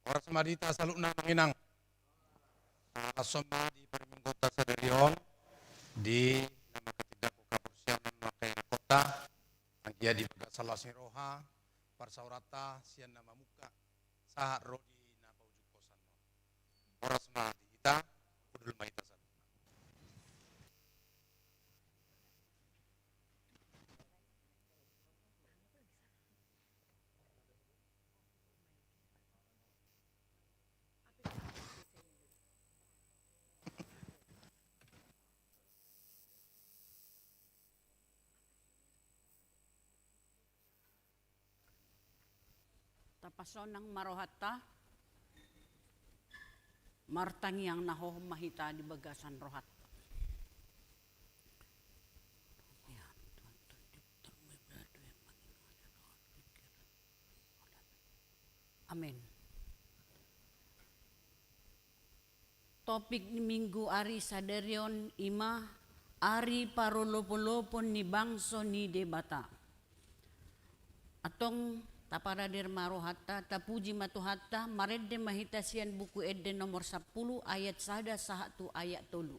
Oras madita sa luna manginang. Asoma di perminggota sa derion di nama ketiga ko kapusianan makay na kota ang iya di pagkasala si Roha parsaurata siyan na mamuka sa rodi na paujuk kosan mo. Oras madita udul maita sa luna. Tapason ng marohata, martangyang nahohumahita di bagasan rohat. Amen. Topik ni minggu ari saderion ima ari parolopolopon ni bangso ni debata. Atong taparadir marohata tapuji matuhata maredde mahita sian buku edde nomor 10 ayat sada sahatu ayat tolu.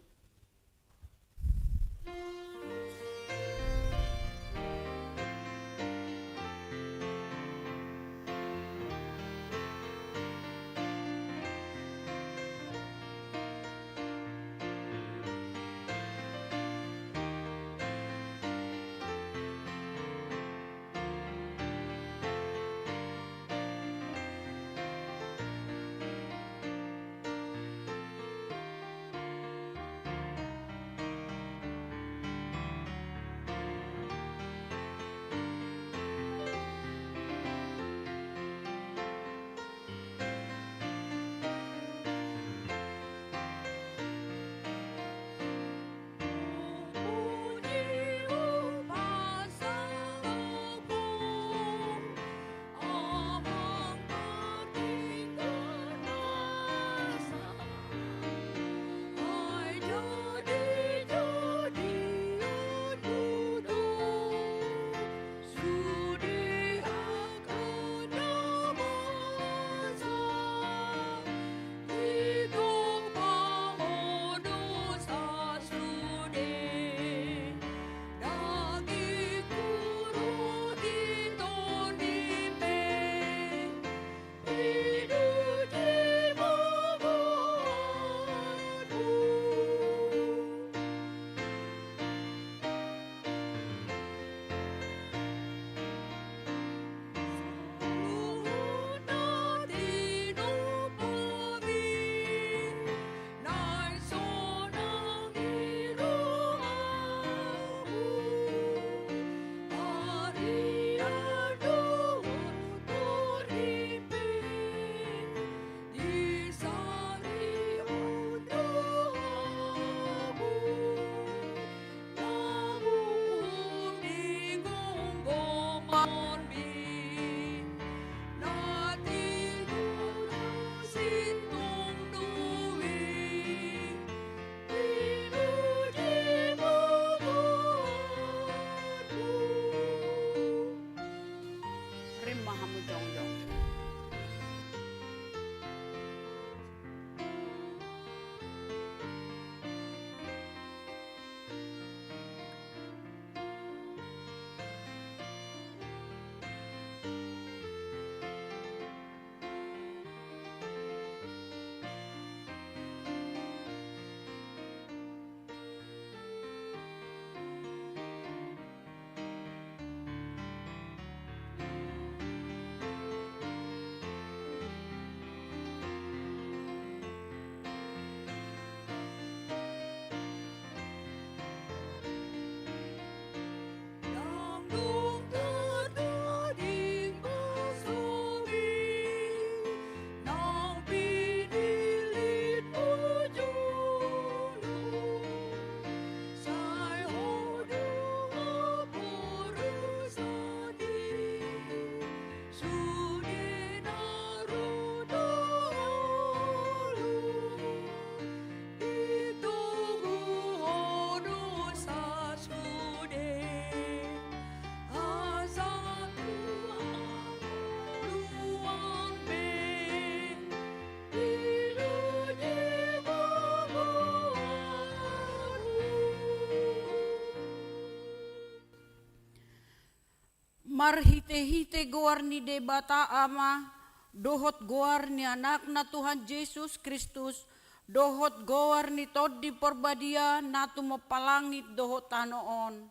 marhite-hite goar ni debata ama, dohot goar ni anak na Tuhan Yesus Kristus, dohot goar ni todi porbadia na tumapalangit dohot tanoon.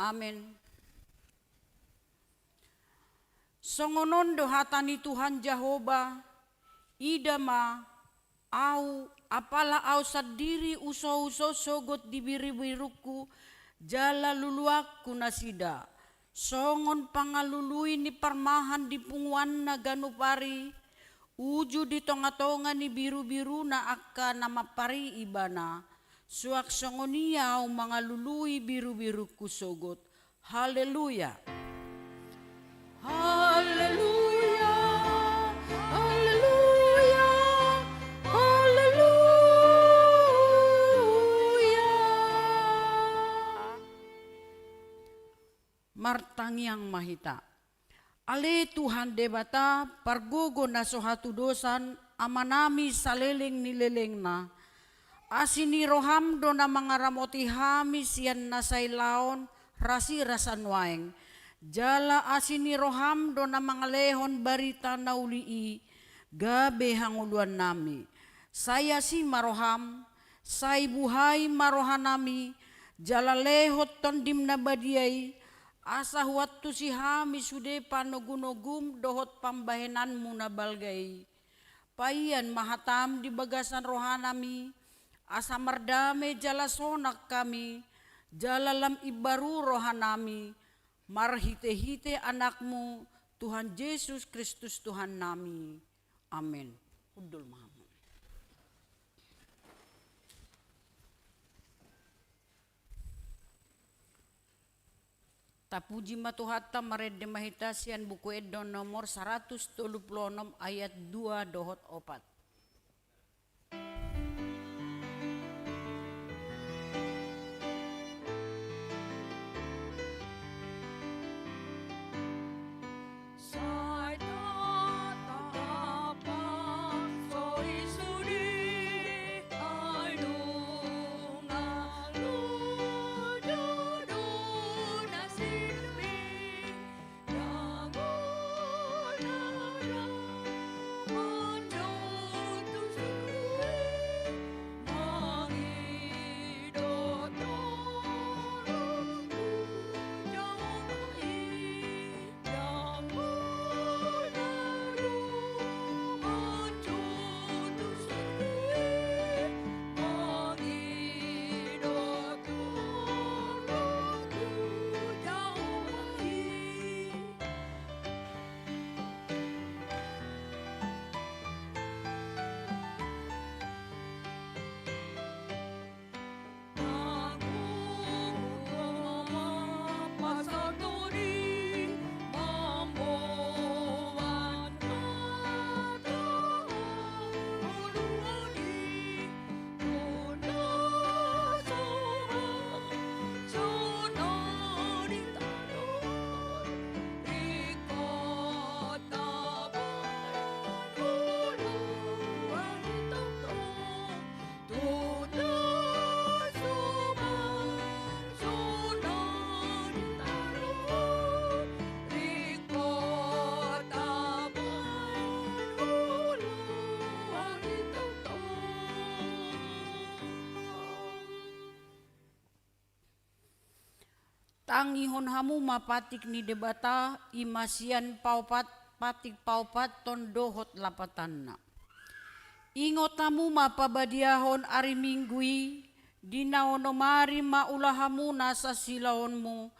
Amen. Songonon dohatan ni Tuhan Jehovah, idama au apala au sadiri uso-uso sogot di biri-biruku jala luluak kunasida. Songon pangalului ni parmahan di punguan na ganupari, uju di tonga-tonga ni biru-biru na akka nama pari ibana, suak songoniau mga lului biru-biru kusogot. Haleluya. Haleluya. Haleluya. Haleluya. Martangiang mahita. Ale Tuhan debata pargogo na sohatu dosan amanami saleleng nileleng na. Asini roham do na mga ramoti hamis yan na saylaon rasi rasan waeng. Jala asini roham do na mga lehon barita na ulii gabe hanguluan nami. Saya si maroham, say buhay marohanami, jala lehot tondim na badiay, asa huwat tu si hami sude panogunogum dohot pambahenan mo na balgay. Payan mahatam di bagasan rohanami, asa mardame jala sonak kami, jala lam ibaru rohanami, marhite-hite anakmu, Tuhan Yesus Kristus Tuhan nami. Amin. Udul Muhammad. Tapuji matuhatta maredde mahita sian buku edon nomor 136 ayat 2 dohot 4. Tangihon hamu mapatik ni debata imasian paupat patik paupat ton dohot lapatanna. Ingot hamu mapabadiahon ari minggui dinaonomari maulahamu nasa silaonmu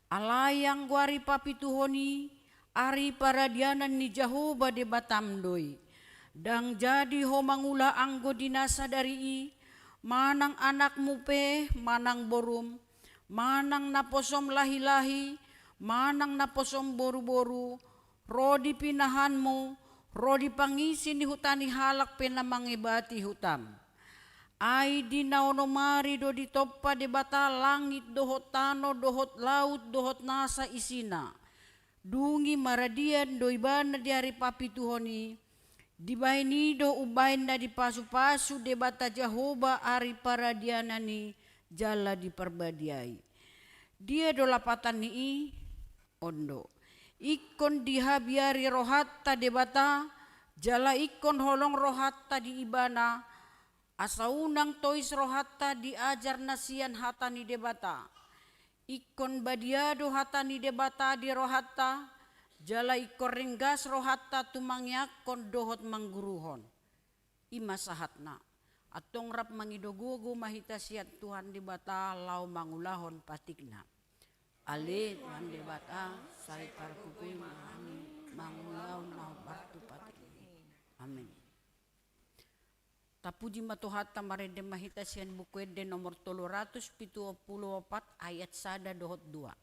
alayang guari papituhoni ari paradianan ni Jehovah debatamdoi. Dang jadi ho mangula anggo dinasa dari manang anakmu pe manang borum, manang naposom lahi-lahi, manang naposom boru-boru, rodi pinahanmu, rodi pangisi ni hutani halak penamangibati hutam. Ay di naonomari do di toppa de bata langit dohot tano dohot laut dohot nasa isina. Dungi maradian do ibana di hari papituhoni, dibaini do ubain na di pasu-pasu de bata Jehovah ari paradianani jala di perbadiai. Dia do lapatan ni ondo. ikon dihabiari rohatta debata, jala ikon holong rohatta di ibana, asa unang tois rohatta diajar nasian hatani debata. Ikon badiado hatani debata di rohatta, jala ikon ringgas rohatta tumangyak kon dohot mangguruhon. Ima sahatna, atong rap mangidogugo mahita siat Tuhan debata lau mangulahon patikna. Ale Tuhan debata, sai parkukuy mangulahon mau partu patikna. Amin. Tapuji matuhata marede mahita sian buku ede nomor 374 ayat 1 dohot 2.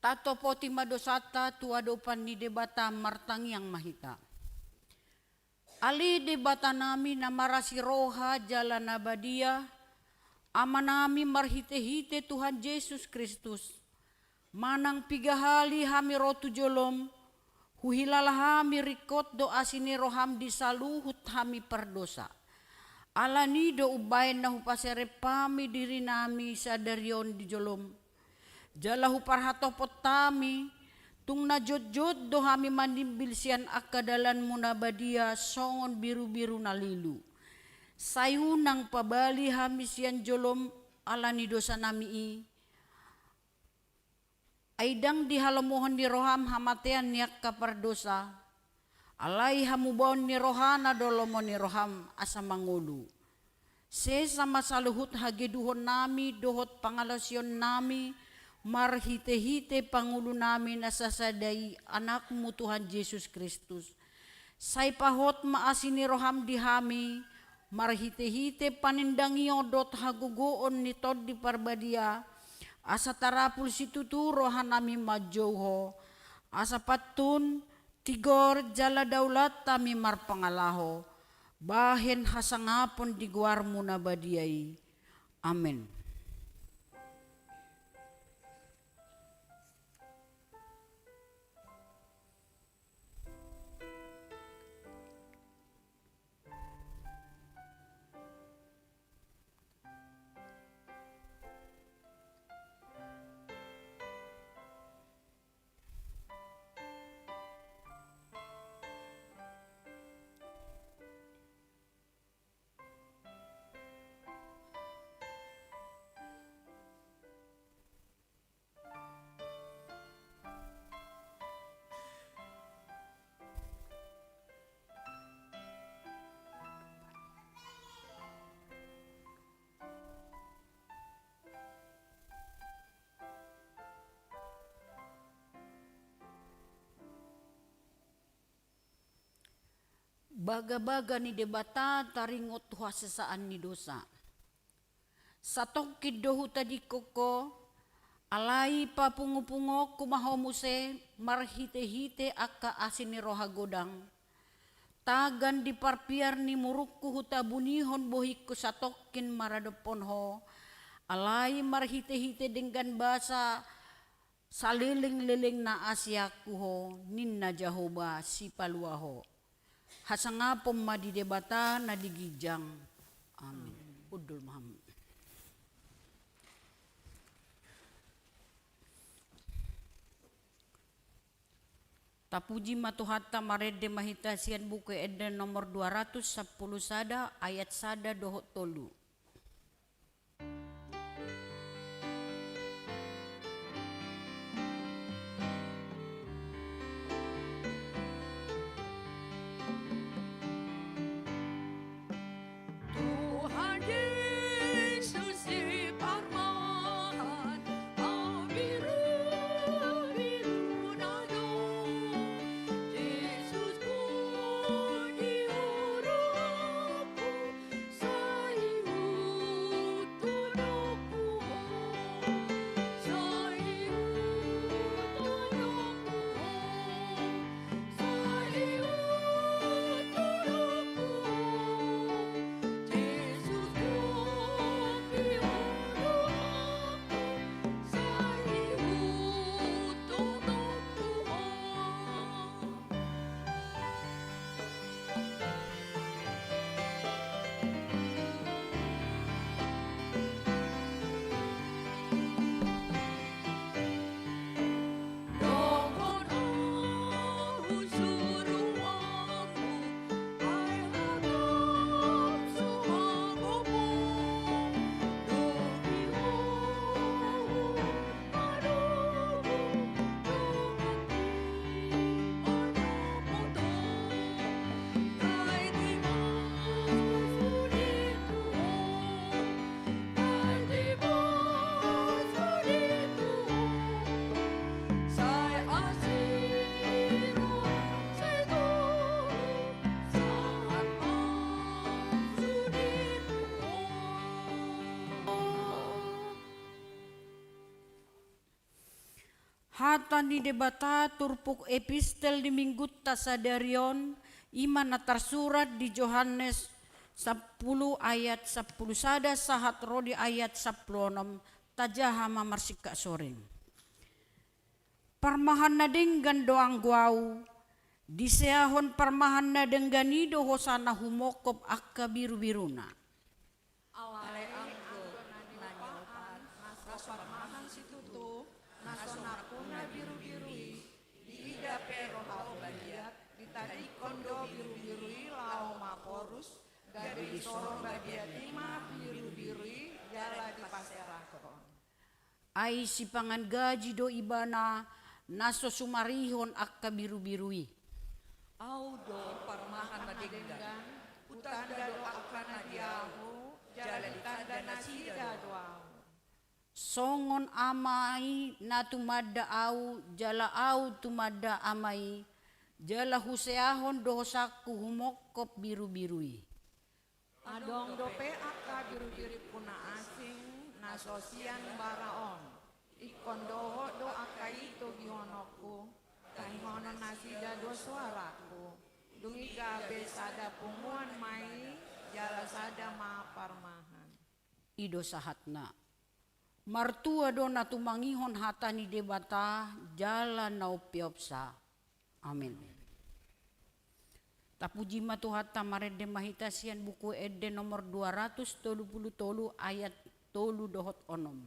Tato poti madosata tuadopan ni debata martang yang mahita. Ali debata nami namarasi roha jalan abadia, amanami marhite-hite Tuhan Yesus Kristus. Manang pigahali hami rotu jolom, huhilalah hami rikot do asini roham disaluhut hami perdosa. Alani do ubain na hupasere pami diri nami sadarion di jolom. Jalahu parhato potami tung najot-jot do hami manimbil sian akadalan munabadia songon biru-biru nalilu. Sayunang pabali hami sian jolom alani dosa nami i. Aidang dihalamuhon ni roham hamatean niak kapardosa. Alai hamubon ni rohana dolomon ni roham asa mangulu. Sesama saluhut hageduhon nami dohot pangalasyon nami. Marhite-hite pangulo namin nasasadai anakmu Tuhan Yesus Kristus. Say pahot maasini roham dihami, marhite-hite panindangi odot hagugoon ni tod di parbadia, asa tarapul situtu rohan nami majouho, asa patun tigor jala daulat tami marpangalaho, bahen hasangapon di guarmu nabadiai. Amin. Baga-baga ni debata taringot huasasaan ni dosa. Satok kidohu tadi koko Alai papungo-pungo kumahomuse marhite-hite akka asini roha godang. Tagan di parpiar ni murukku huta bunihon bohikku satokin maradopon ho. Alai marhite-hite dengan bahasa saliling-liling na asyaku ho ninna jahoba si palua ho. Hasangapom madidebata na digijang. Amin. Udul Muhammad. Tapuji matuhatta marede mahitasian buku eden nomor 210 sada ayat sada dohot tolu. Hata ni debata turpuk epistel di minggut tasadarion iman na tersurat di Yohanes 10 ayat 10 sada sahat rodi ayat 10 tajahama marsika soreng. Parmahan na denggan doang guau diseahon parmahan na denggani do hosana humokop akka biru-biruna. Awale anggo nanyopan parmahan situtu nasonakuna biru-birui di ida pero hau badiat ditadi kondo biru-birui lao maporus gade di sorong badiat lima biru-birui jala di paserakon. Ai si pangan gaji do ibana naso sumarihon akka biru-birui. Audo parmahan madenggan utanda do akana diahu jala ditanda nasida doang. Songon amai na tumada au jala au tumada amai jala huseahon dosaku humokop biru-birui. Adong dope akka biru-biru puna asing nasosian baraon ikon doho do akka itu gihonoku kahihono nasida do suaraku dungi gabe sada punguan mai jala sada ma parmahan. Ido sahatna martua do na tumangihon hatani debata jala naupiopsa. Amin. Tapuji matuhata marede mahitasian buku ede nomor 230 ayat 3 dohot onom.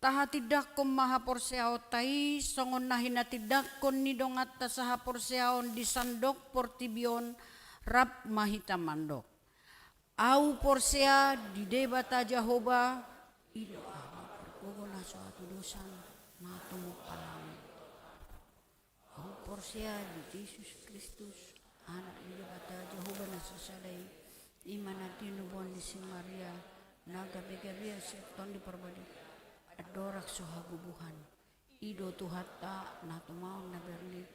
Taha tidak kom maha porseao tai songon nahina tidak kon ni dongat ta saha porseaon di sandok portibion rap mahita mandok. Au porsea di debata Jehovah ido pergogo na suatu dosan na tumuk palang. Au porsea di Yesus Kristus anak di debata Jehovah na sasadai iman hati nubuan di Sing Maria na gabi-gabi seton di perbadi. Adorak suhagubuhan ido tuhata na tumaon na berlit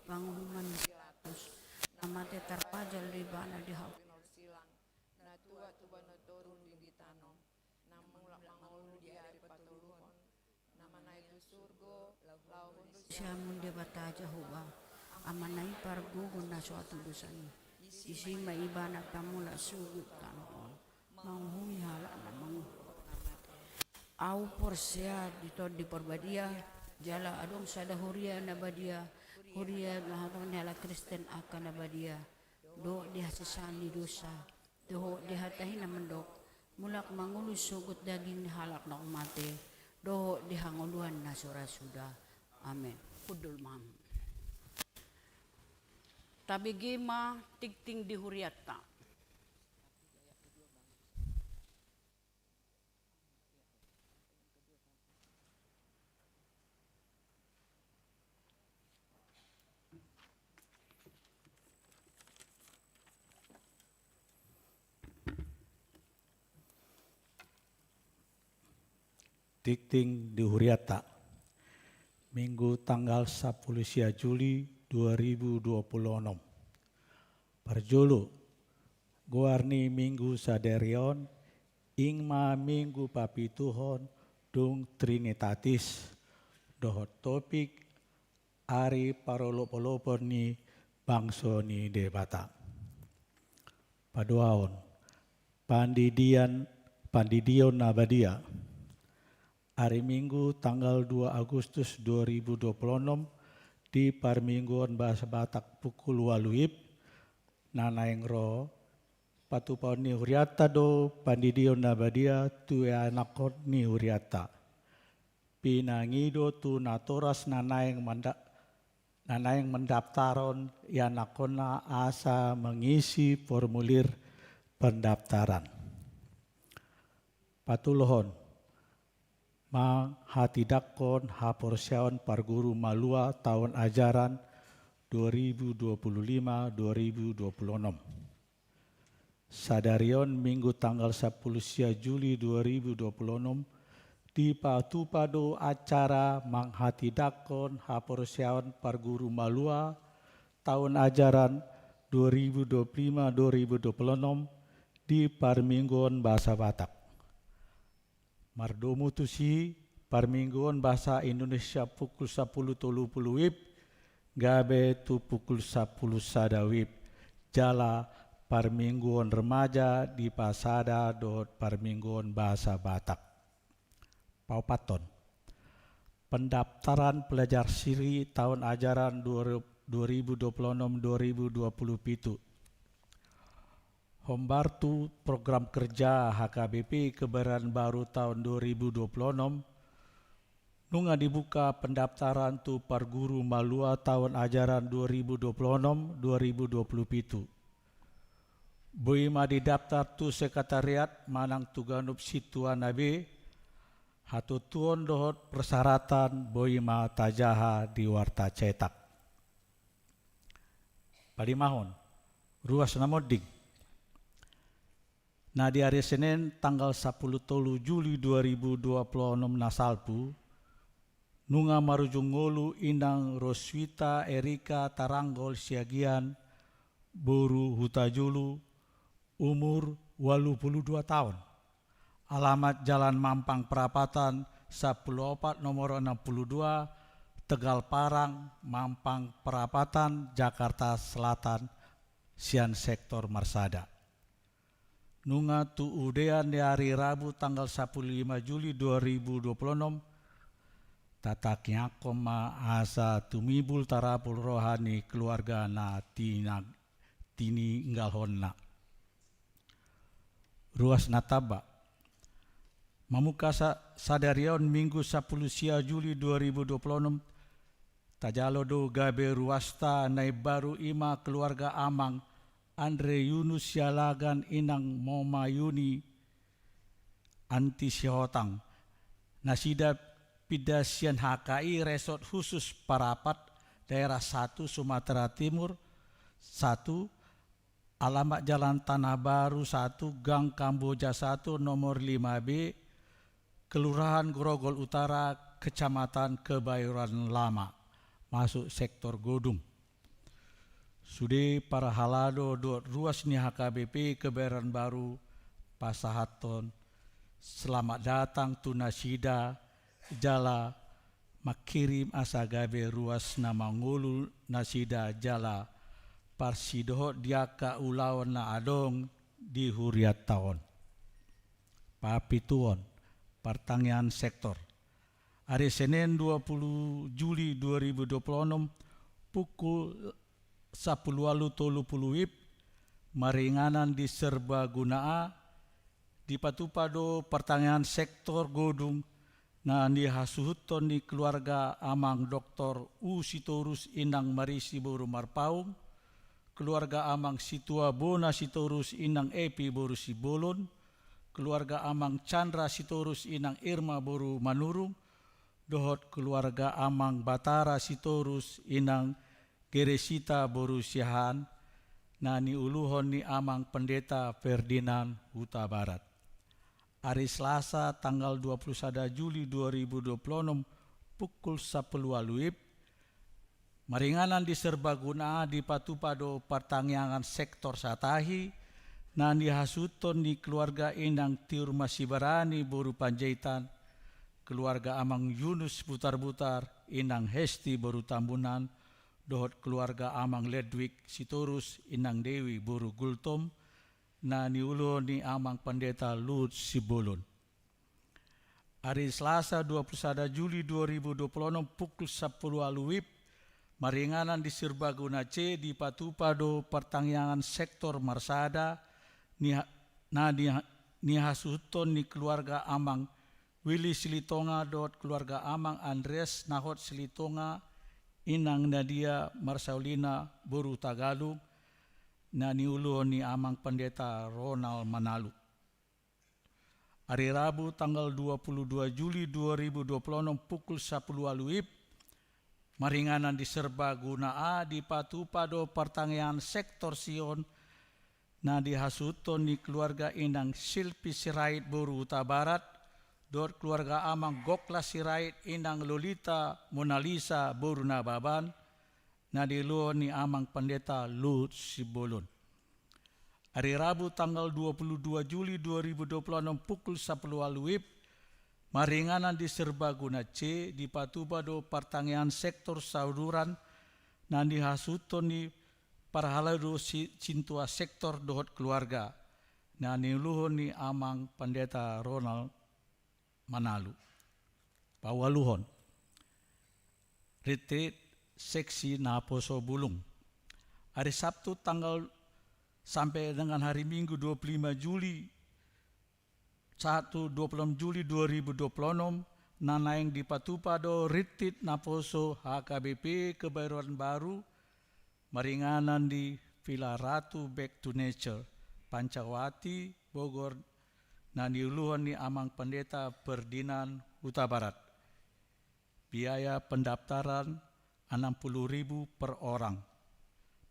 pangumuman di Pilatus na mate tarpajal di bana di hau silang na tua tuba na torun di tanong na mangulu di ari patuluhon na manay do surgo lawon siya mundi bata Jehovah amanay pargugon na suatu dosan isi maibana kamula sugut kanon manghumi hala na au porsea dito di perbadia jala adong sada huria na badia huria lahaton hala Kristen akan na badia do dihasisani dosa do dihatahin na mendok mulak mangulus sugut daging ni halak na umate do dihanguluhan na surasuda amen kudul mam tabigima tigting di huriata. Dikting di Huriata, Minggu tanggal 10 Juli 2026. Parjolo, guarni Minggu saderion, ingma Minggu papituhon, dung Trinitatis, dohot topik, ari parolopolopon ni bangso ni debata. Paduaon, pandidion nabadia. Hari Minggu tanggal 2 Agustus 2026 di Parmingguan Bahasa Batak pukul 8 nanaeng ro patupaon ni huriata do pandidion nabadia tu anakon ni huriata. Pinangido tu natoras nanaeng mendaftaron yanakona asa mengisi formulir pendaftaran. Patulohon Hatidakon haporseon parguru malua tahun ajaran 2025-2026. Sadarion Minggu tanggal 10 Juli 2026 di patupado acara manghatidakon haporseon parguru malua tahun ajaran 2025-2026 di Parmingguan Bahasa Batak. Mardomu tusi Parmingguan Bahasa Indonesia pukul 10.30 WIB, gabe tu pukul 10 sada WIB, jala Parmingguan Remaja di Pasada dot Parmingguan Bahasa Batak. Paupaton, pendaftaran pelajar siri tahun ajaran 2026-2027. Hombartu program kerja HKBP Kebaran Baru tahun 2026 nunga dibuka pendaftaran tu parguru malua tahun ajaran 2026-2027. Boima didaftar tu sekretariat Manang Tuganup Situan Nabe hatutuon dohot persyaratan boima tajaha di warta cetak. Palimahon ruas namoding. Nah di hari Senin tanggal 10 Juli 2026 nasalpu nunga marujung ngolu indang Roswita Erika Taranggol Siagian Boru Hutajulu umur 82 tahun. Alamat Jalan Mampang Perapatan 14 nomor 62 Tegal Parang Mampang Perapatan Jakarta Selatan Sian Sektor Marsada. Nunga tu udean di hari Rabu tanggal 15 Juli 2026 tataknya koma asa tumibul tarapul rohani keluarga na tini ngalhonna. Ruas nataba Mamuka sadarion Minggu 10 Juli 2026 tajalo do gabe ruasta nai baru ima keluarga amang Andre Yunus Yalagan inang Moma Yuni anti sihotang nasida pidasian HKI resort khusus Parapat daerah 1 Sumatera Timur 1 alamat Jalan Tanah Baru 1 Gang Kamboja 1 nomor 5B Kelurahan Grogol Utara, Kecamatan Kebayoran Lama, masuk sektor Godung. Sude para halado do ruas ni HKBP Kebayoran Baru, Pasahaton, selamat datang tunasida, jala makirim asagabe ruas nama ngulu nasida jala parsidoho diaka ulawan na adong di huriat tahun. Papituon. Pertanian sektor. Hari Senin 20 Juli 2026 pukul 10.30 WIB maringanan di Serbagunaa di Patupado pertanian sektor Godung na di hasuhuton di keluarga amang Dr. U Sitorus Inang Marisi Boru Marpaung, keluarga amang Situa Bona Sitorus Inang Epi Boru Sibolon, keluarga amang Chandra Sitorus Inang Irma Boru Manurung, dohot keluarga amang Batara Sitorus Inang Geresita Boru Siahan, nani uluhon ni amang Pendeta Ferdinand Huta Barat. Hari Selasa tanggal 21 Juli 2026 pukul 10 WIB maringanan di Serbaguna di Patupado pertanian sektor Satahi nani hasuton di keluarga Inang Tiur Masibarani Boru Panjaitan, keluarga amang Yunus Butar-Butar Inang Hesti Boru Tambunan, dohot keluarga amang Ledwig Sitorus Inang Dewi Boru Gultom, nani ulo ni amang Pendeta Lut Sibolon. Hari Selasa 21 Juli 2026 pukul 10 WIB maringanan di Serbaguna C di Patupado pertanian sektor Marsada ni hasuton ni keluarga amang Willy Silitonga dot keluarga amang Andres Nahot Silitonga Inang Nadia Marsaulina Boru Tagalog na niulo ni amang Pendeta Ronald Manalu. Hari Rabu tanggal 22 Juli 2026 pukul 10 WIB maringanan di Serbaguna A di Patupado pertanian sektor Sion na dihasuton ni keluarga Inang Silpi Sirait Boru Huta Barat, dot keluarga amang Gokla Sirait Inang Lolita Monalisa Boru Nababan, na diluon ni amang Pendeta Lut Sibolon. Hari Rabu tanggal 22 Juli 2026 pukul 10 WIB maringanan di Serbaguna C di Patupado pertanian sektor Sauduran na dihasuton ni para halado cintua sektor dohot keluarga na niluhon ni amang Pendeta Ronald Manalu. Pawaluhon retreat seksi Naposo Bulung. Hari Sabtu tanggal sampai dengan hari Minggu 25 Juli 26 Juli 2026 nanaing di Patupado retreat Naposo HKBP Kebayoran Baru maringanan di Villa Ratu Back to Nature, Pancawati, Bogor, na niuluhan ni amang Pendeta Ferdinand Huta Barat. Biaya pendaftaran 60.000 per orang.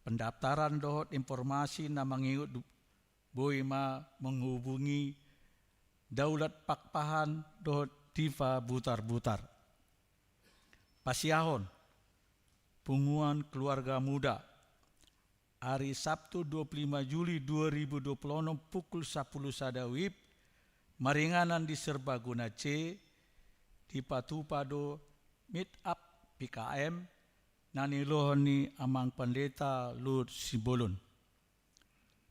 Pendaftaran dohot informasi na mangiut boima menghubungi Daulat Pakpahan dohot Diva Butar-Butar. Pasiahon, punguan keluarga muda. Hari Sabtu 25 Juli 2026 pukul 10 WIB maringanan di Serbaguna C di Patupado Meet Up PKM nanilohon ni amang Pendeta Lut Sibolon.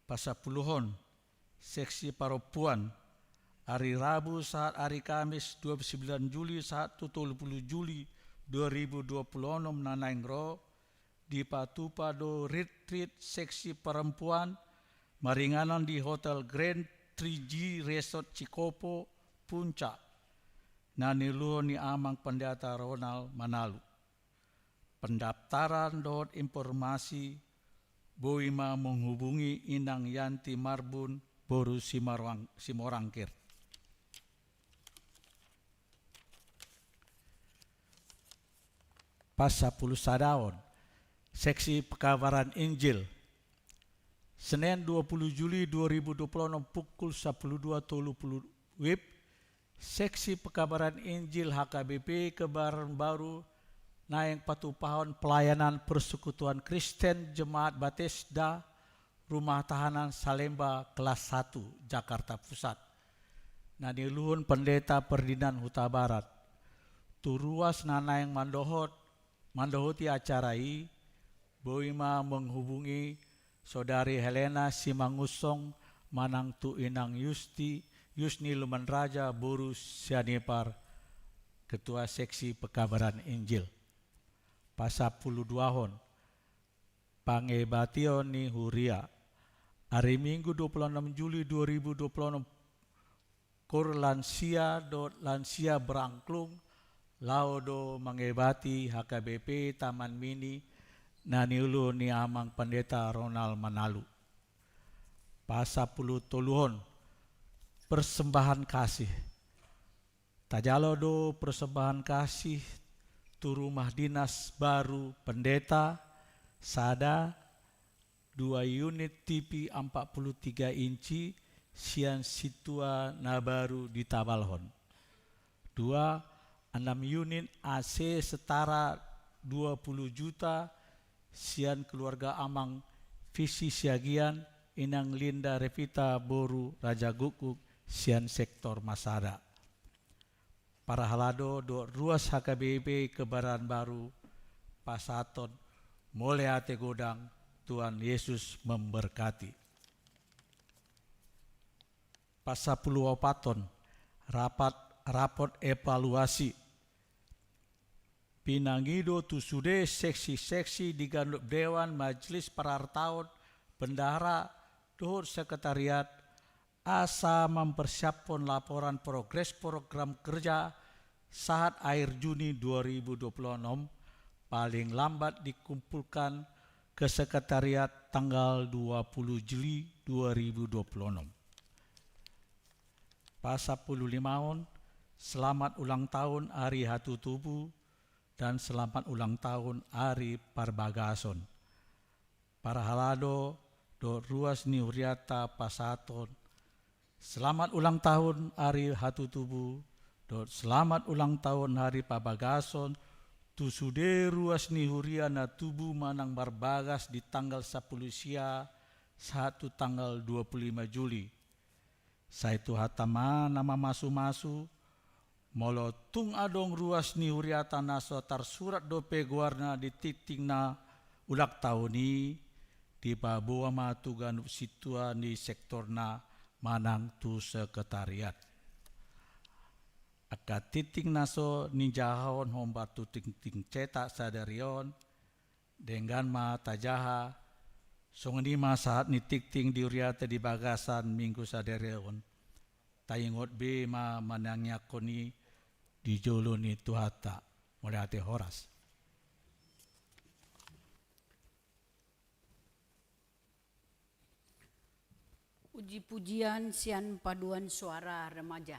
Pasapuluhon seksi Paropuan hari Rabu saat hari Kamis 29 Juli saat 30 Juli 2026 nanaingro di Patupado Retreat seksi perempuan maringanan di Hotel Grand 3G Resort Cikopo Puncak na niluhon ni amang pendeta Ronald Manalu. Pendaftaran dot informasi boima menghubungi Inang Yanti Marbun Boru Simorangkir. Pas 10 Sadaon, Seksi Pekabaran Injil, Senin 20 Juli 2026 pukul 12.30 WIB, Seksi Pekabaran Injil HKBP Kebaran Baru Naeng Patupahon Pelayanan Persekutuan Kristen Jemaat Bethesda Rumah Tahanan Salemba kelas 1 Jakarta Pusat. Naniluhun Pendeta Ferdinand Huta Barat. Turuas nanaeng mandohoti acarai boima menghubungi Saudari Helena Simangusong Manang Tu Inang Yusni Lumanraja Boru Sianipar Ketua Seksi Pekabaran Injil. Pasa 12 Pangebation ni Huria. Hari Minggu 26 Juli 2026 Kor lansia berangklung Laudo mengebati HKBP Taman Mini naniulu ni amang Pendeta Ronald Manalu. Pasa 10 toluhon persembahan kasih. Tajalo do persembahan kasih tu rumah dinas baru pendeta Sada 2 unit TV 43 inci sian situa nabaru di Tabalhon. 2 6 unit AC setara 20 juta sian keluarga amang visi siagian Inang Linda Revita Boru Raja Gukuk sian sektor Masada. Para halado do ruas HKBP Kebaran Baru Pasaton mulai ate godang. Tuhan Yesus memberkati. Pasal 10 raport evaluasi pinangido tusude seksi-seksi di Ganduk Dewan Majelis Parartaun Bendahara Dohor Sekretariat asa mempersiapkan laporan progres program kerja saat akhir Juni 2026 paling lambat dikumpulkan ke Sekretariat tanggal 20 Juli 2026. Pasal 15 selamat ulang tahun Hari Hatu Tubuh dan selamat ulang tahun Hari Parbagason. Para halado do ruas ni Huriata Pasaton. Selamat ulang tahun Hari Hatu Tubuh do selamat ulang tahun Hari Parbagason. Tu sude ruas ni Huriana Tubuh Manang Barbagas di tanggal 10 sia 1 tanggal 25 Juli. Saitu hatama nama masu-masu molo tung adong ruas ni Huriata naso tar surat dope guarna di titingna ulak tahuni di babuwa matugan situa ni sektorna manang tu sekretariat. Aka titing naso ninjahon homba tu ting cetak sadarion dengan ma tajaha songonima saat ni titing di Huriata di bagasan minggu sadarion tayingot be ma manangnya koni di jolo ni tuhata mulai ate horas. Puji pujian sian paduan suara remaja.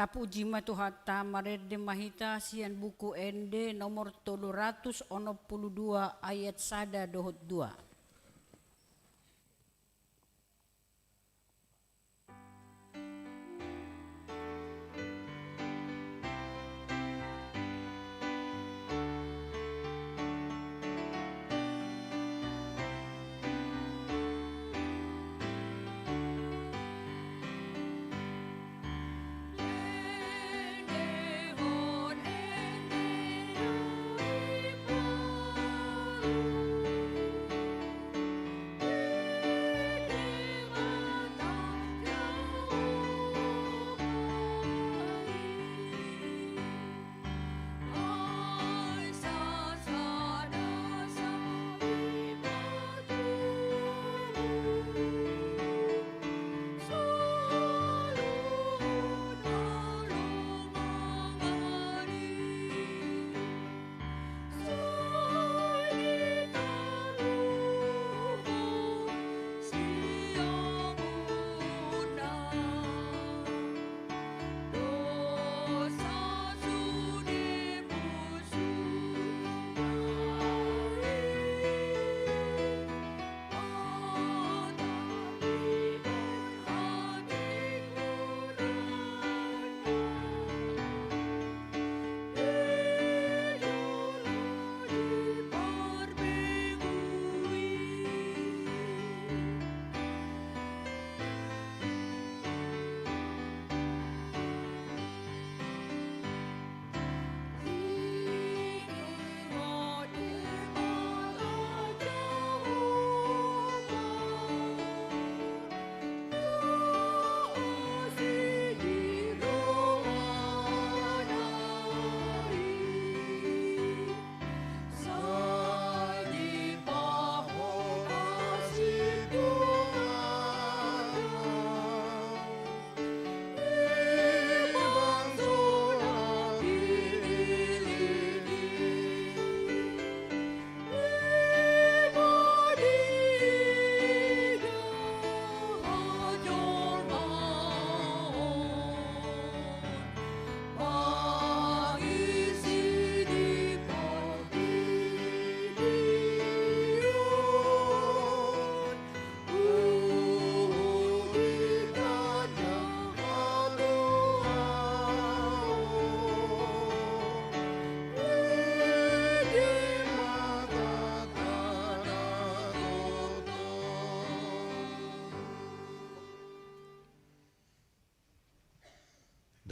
Tapu jima tuhata marede mahita sian buku ende nomor 362 ayat 1-2.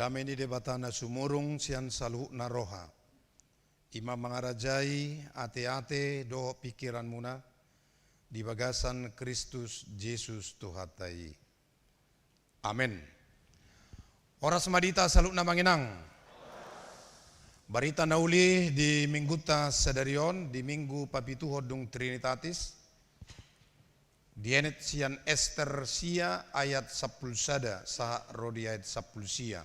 Damai di debatana sumurung sian salu naroha. Ima mangarajai ate-ate do pikiran muna di bagasan Kristus Yesus Tuhatai. Amin. Oras madita salu na manginang. Barita nauli di mingguta sadarion di minggu papituhod dung Trinitatis. Dienet sian Ester sia ayat 10 sada saha rodi ayat 10 sia.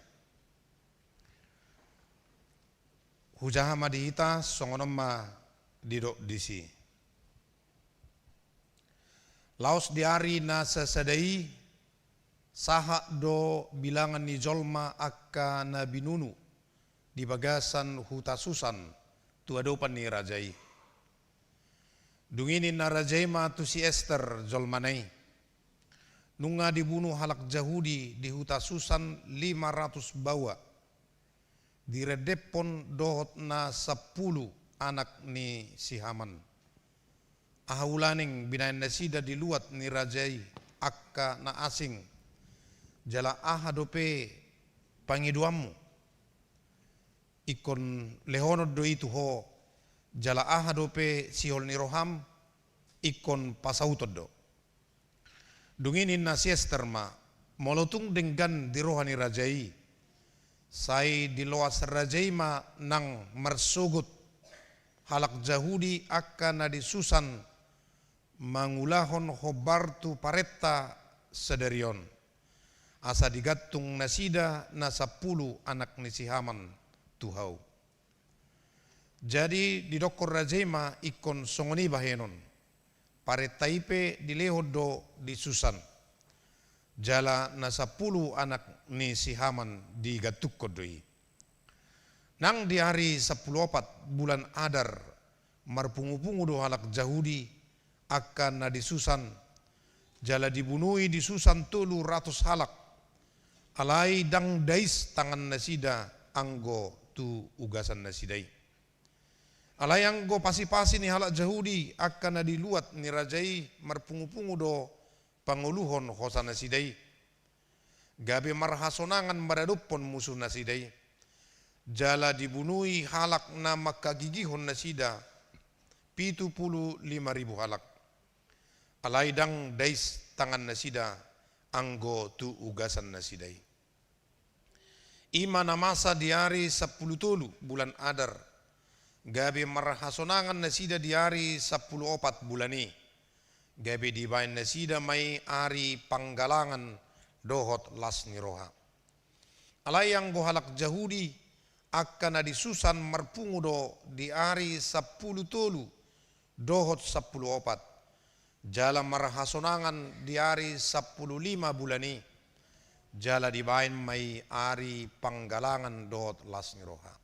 Hujaha madihita songonom ma didok disi. Laos diari na sesadai saha do bilangan ni jolma akka na binunu di bagasan hutasusan tuadopan ni rajai. Dungini na rajai ma tu si Ester jolmanai. Nunga dibunuh halak Jahudi di hutasusan 500 bawa. Diredepon dohot na 10 anak ni si Haman. Ahulaning binayan na sida diluat ni rajai akka na asing. Jala ahadope pangiduamu. Ikon lehonod do itu ho. Jala ahadope sihol ni roham. Ikon pasautod do. Dunginin na si Ester ma. Molotung denggan di rohani rajai. Sai di loas rajaima nang mersugut halak Jahudi akan na disusan mangulahon hobartu paretta sederion asa digatung nasida na 10 anak ni si Haman tuhau. Jadi di dokor rajaima ikon songoni bahenon paretaipe di lehodo disusan jala na 10 anak ni si Haman digatuk kodoi. Nang di hari 14 bulan Adar marpungu-pungu do halak Yahudi akan na di Susan, jala dibunuhi di Susan 300 halak. Alai dang dais tangan nasida anggo tu ugasan nasidai. Alai anggo pasi-pasi ni halak Yahudi akan na diluat ni rajai marpungu-pungu do panguluhon khosa nasidai. Gabe marhasonangan maradupon musuh nasidai. Jala dibunuhi halak na makagigihon nasida 75.000 halak. Alai dang dais tangan nasida anggo tu ugasan nasidai. Ima na masa di hari 10 bulan Adar. Gabe marhasonangan nasida di hari 14 bulani. Gabe dibain nasida mai ari panggalangan dohot las niroha. Alai yang gohalak Yahudi akan di Susan marpungu do di hari 10 dohot 14. Jala marhasonangan di hari 15 bulani. Jala dibain mai ari panggalangan dohot las niroha.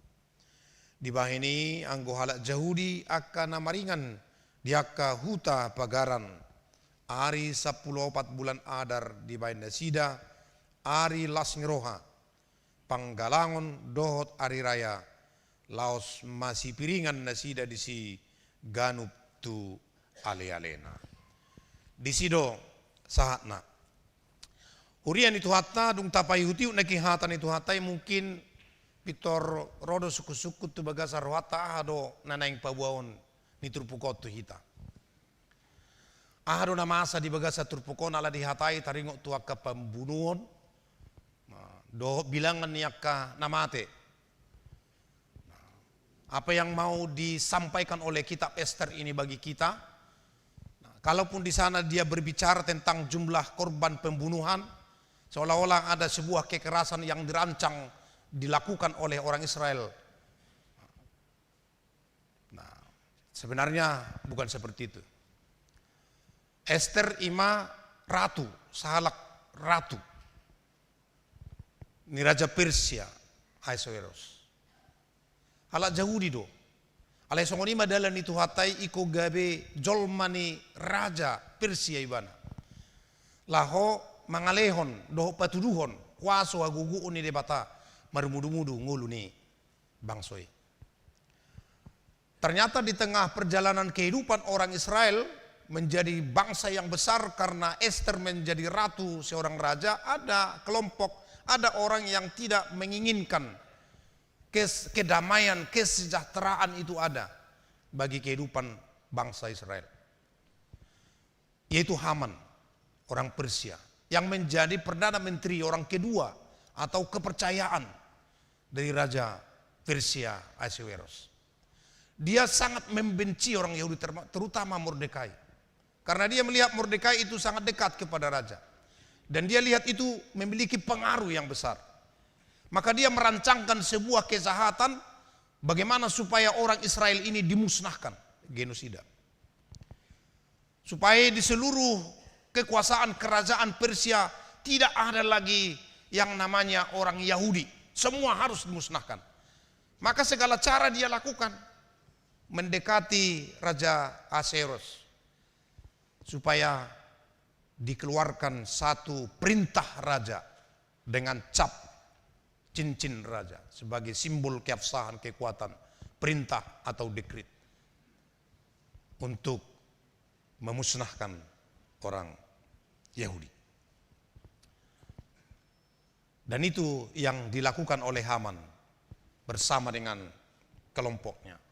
Dibahini anggo halak Yahudi akan maringan diaka huta pagaran. Ari 14 bulan Adar dibain nasida ari las niroha. Panggalangon dohot ari raya laos masih piringan nasida di si ganup tu ale-alena. Di sido sahatna. Urian itu hatta dung tapai hutiu na kihatan itu hatai mungkin pitor rodo suku-suku tu bagasa rohata ahado nanaing pabuaon ni turpukot tu hita. Ahado na masa di bagasa turpukon ala dihatai taringok tu akka pembunuhon. Do bilangan niaka namate. Apa yang mau disampaikan oleh kitab Ester ini bagi kita? Kalaupun di sana dia berbicara tentang jumlah korban pembunuhan, seolah-olah ada sebuah kekerasan yang dirancang dilakukan oleh orang Israel. Nah, sebenarnya bukan seperti itu. Ester ima ratu, sahalak ratu. Ni Raja Persia, Ahasuerus. Halak Yahudi do. Alai songonima dalan itu hatai iko gabe jolmani Raja Persia ibana. Laho mangalehon doho patuduhon kuaso aguguun ni debata marumudu-mudu ngulu ni bangsoi. Ternyata di tengah perjalanan kehidupan orang Israel menjadi bangsa yang besar karena Ester menjadi ratu seorang raja, ada kelompok, ada orang yang tidak menginginkan kedamaian, kesejahteraan itu ada bagi kehidupan bangsa Israel. Yaitu Haman, orang Persia, yang menjadi Perdana Menteri orang kedua atau kepercayaan dari Raja Persia Ahasuerus. Dia sangat membenci orang Yahudi, terutama Mordekai. Karena dia melihat Mordekai itu sangat dekat kepada raja. Dan dia lihat itu memiliki pengaruh yang besar. Maka dia merancangkan sebuah kejahatan bagaimana supaya orang Israel ini dimusnahkan, genosida. Supaya di seluruh kekuasaan kerajaan Persia tidak ada lagi yang namanya orang Yahudi. Semua harus dimusnahkan. Maka segala cara dia lakukan mendekati Raja Ahasuerus supaya dikeluarkan satu perintah raja dengan cap cincin raja sebagai simbol keabsahan, kekuatan, perintah atau dekret untuk memusnahkan orang Yahudi. Dan itu yang dilakukan oleh Haman bersama dengan kelompoknya.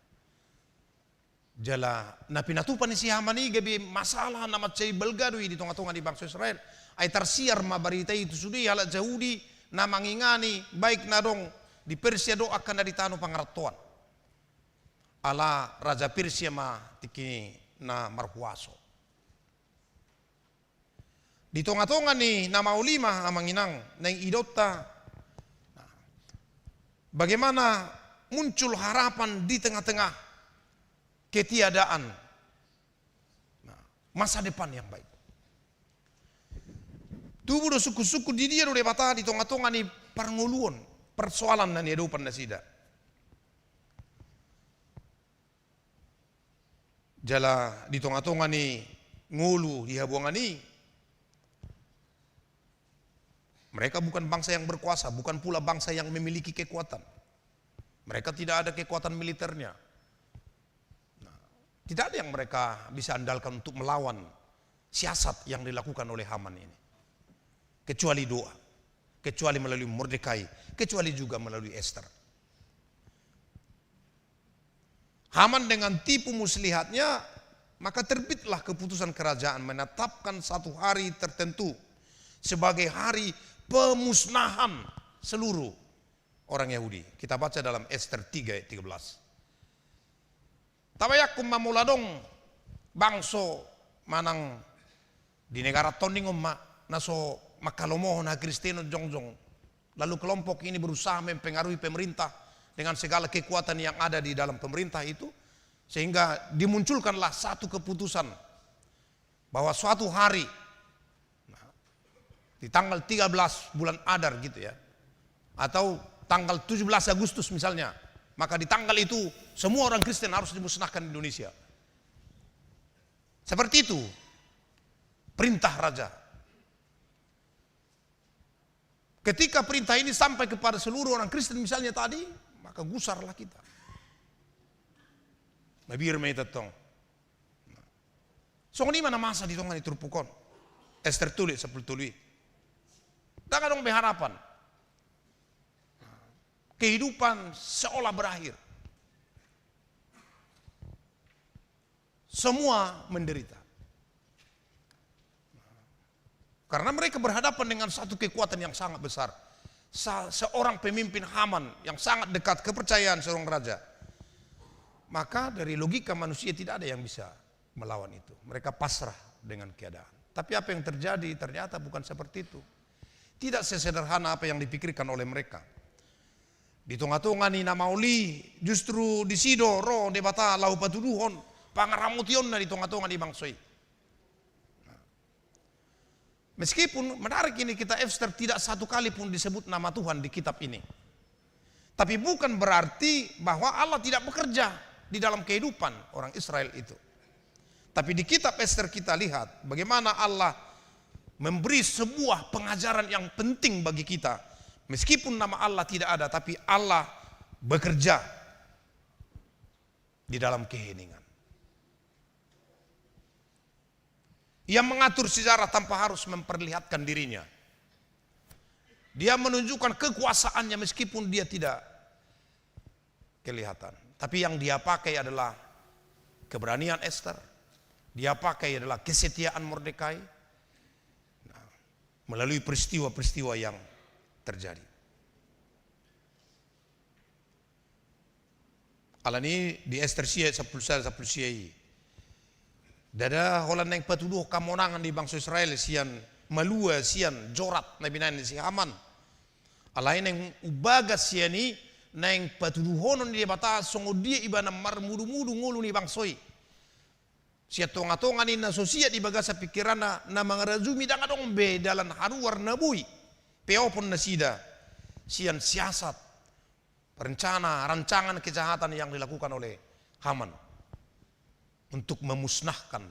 Jala na pinatupan ni si Haman ni gabi masalah na matchay balgadoy di tong-atongan di bangsa Israel ay tarsiar mabarita itu sudi halak Yahudi na mangingani baik na dong di Persia do akan na ditano pangaratuan ala Raja Persia ma tiki na marhuaso di tong-atongan ni na maulima amanginang na idota bagaimana muncul harapan di tengah-tengah ketiadaan masa depan yang baik. Tubuh do suku-suku di dia do debata di tonga-tonga ni parnguluon persoalan na ni edopan na sida. Jala di tonga-tonga ni ngulu di habuangan ni. Mereka bukan bangsa yang berkuasa, bukan pula bangsa yang memiliki kekuatan. Mereka tidak ada kekuatan militernya. Nah, tidak ada yang mereka bisa andalkan untuk melawan siasat yang dilakukan oleh Haman ini. Kecuali doa, kecuali melalui Mordekai, kecuali juga melalui Ester. Haman dengan tipu muslihatnya, maka terbitlah keputusan kerajaan menetapkan satu hari tertentu sebagai hari pemusnahan seluruh orang Yahudi. Kita baca dalam Ester 3 ayat 13. Tabayakum mamuladong bangso manang di negara tonding naso makalomohon na Kristeno jongjong. Lalu kelompok ini berusaha mempengaruhi pemerintah dengan segala kekuatan yang ada di dalam pemerintah itu, sehingga dimunculkanlah satu keputusan bahwa suatu hari di tanggal 13 bulan Adar gitu ya, atau tanggal 17 Agustus misalnya, maka di tanggal itu semua orang Kristen harus dimusnahkan di Indonesia. Seperti itu perintah raja. Ketika perintah ini sampai kepada seluruh orang Kristen misalnya tadi, maka gusarlah kita. Mabir may tatong. So ni mana masa di tongan iturpukon. Ester tulis sepul tului. Jangan dong berharapan. Kehidupan seolah berakhir. Semua menderita. Karena mereka berhadapan dengan satu kekuatan yang sangat besar. Seorang pemimpin Haman yang sangat dekat kepercayaan seorang raja. Maka dari logika manusia tidak ada yang bisa melawan itu. Mereka pasrah dengan keadaan. Tapi apa yang terjadi ternyata bukan seperti itu. Tidak sesederhana apa yang dipikirkan oleh mereka. Di tengah-tengah ni namauli justru di sido ro debata lau patuduhon pangaramutionna di tengah-tengah di bangsoi. Meskipun menarik ini kita Ester tidak satu kali pun disebut nama Tuhan di kitab ini. Tapi bukan berarti bahwa Allah tidak bekerja di dalam kehidupan orang Israel itu. Tapi di kitab Ester kita lihat bagaimana Allah memberi sebuah pengajaran yang penting bagi kita. Meskipun nama Allah tidak ada, tapi Allah bekerja di dalam keheningan. Ia mengatur sejarah tanpa harus memperlihatkan dirinya. Dia menunjukkan kekuasaannya meskipun dia tidak kelihatan. Tapi yang dia pakai adalah keberanian Ester. Dia pakai adalah kesetiaan Mordekai. Melalui peristiwa-peristiwa yang terjadi. Alani di Ester siya sa pulsiya. Dada holan neng patuduh kamonangan di bangsa Israel sian malua sian jorat na binayan si Haman. Alain neng ubagas siya ni neng patuduhonon di bata songo dia iba na marmudu-mudu ngulu ni bangsoi. Siya tonga-tonga ni nasosia di bagasa pikiran na mga razumi dang adong be dalan haruar nabui. Peopon na sida. Sian siasat. Rencana, rancangan kejahatan yang dilakukan oleh Haman. Untuk memusnahkan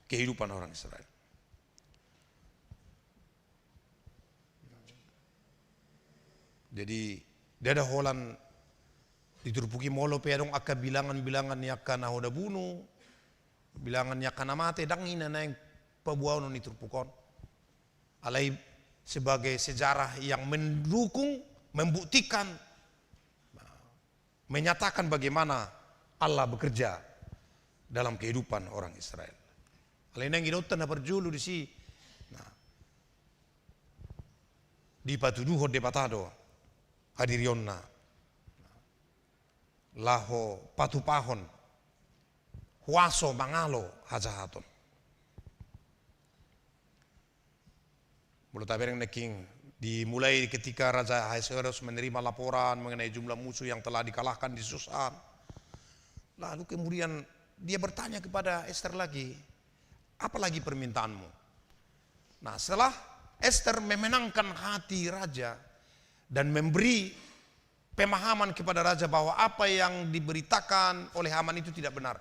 kehidupan orang Israel. Jadi, dada holan diturpuki molo pedong aka bilangan-bilangan yaka nahoda bunuh. Bilangan yaka namate dangina na yung pabuaw nun iturpukon. Alay sebagai sejarah yang mendukung, membuktikan, menyatakan bagaimana Allah bekerja dalam kehidupan orang Israel. Alay nang ginutan na perjulu di si di patuduho de patado hadirion na laho patupahon huaso mangalo hajahaton. Mulut tabereng neking dimulai ketika Raja Ahasuerus menerima laporan mengenai jumlah musuh yang telah dikalahkan di Susan. Lalu kemudian dia bertanya kepada Ester lagi, apa lagi permintaanmu? Nah, setelah Ester memenangkan hati raja dan memberi pemahaman kepada raja bahwa apa yang diberitakan oleh Haman itu tidak benar.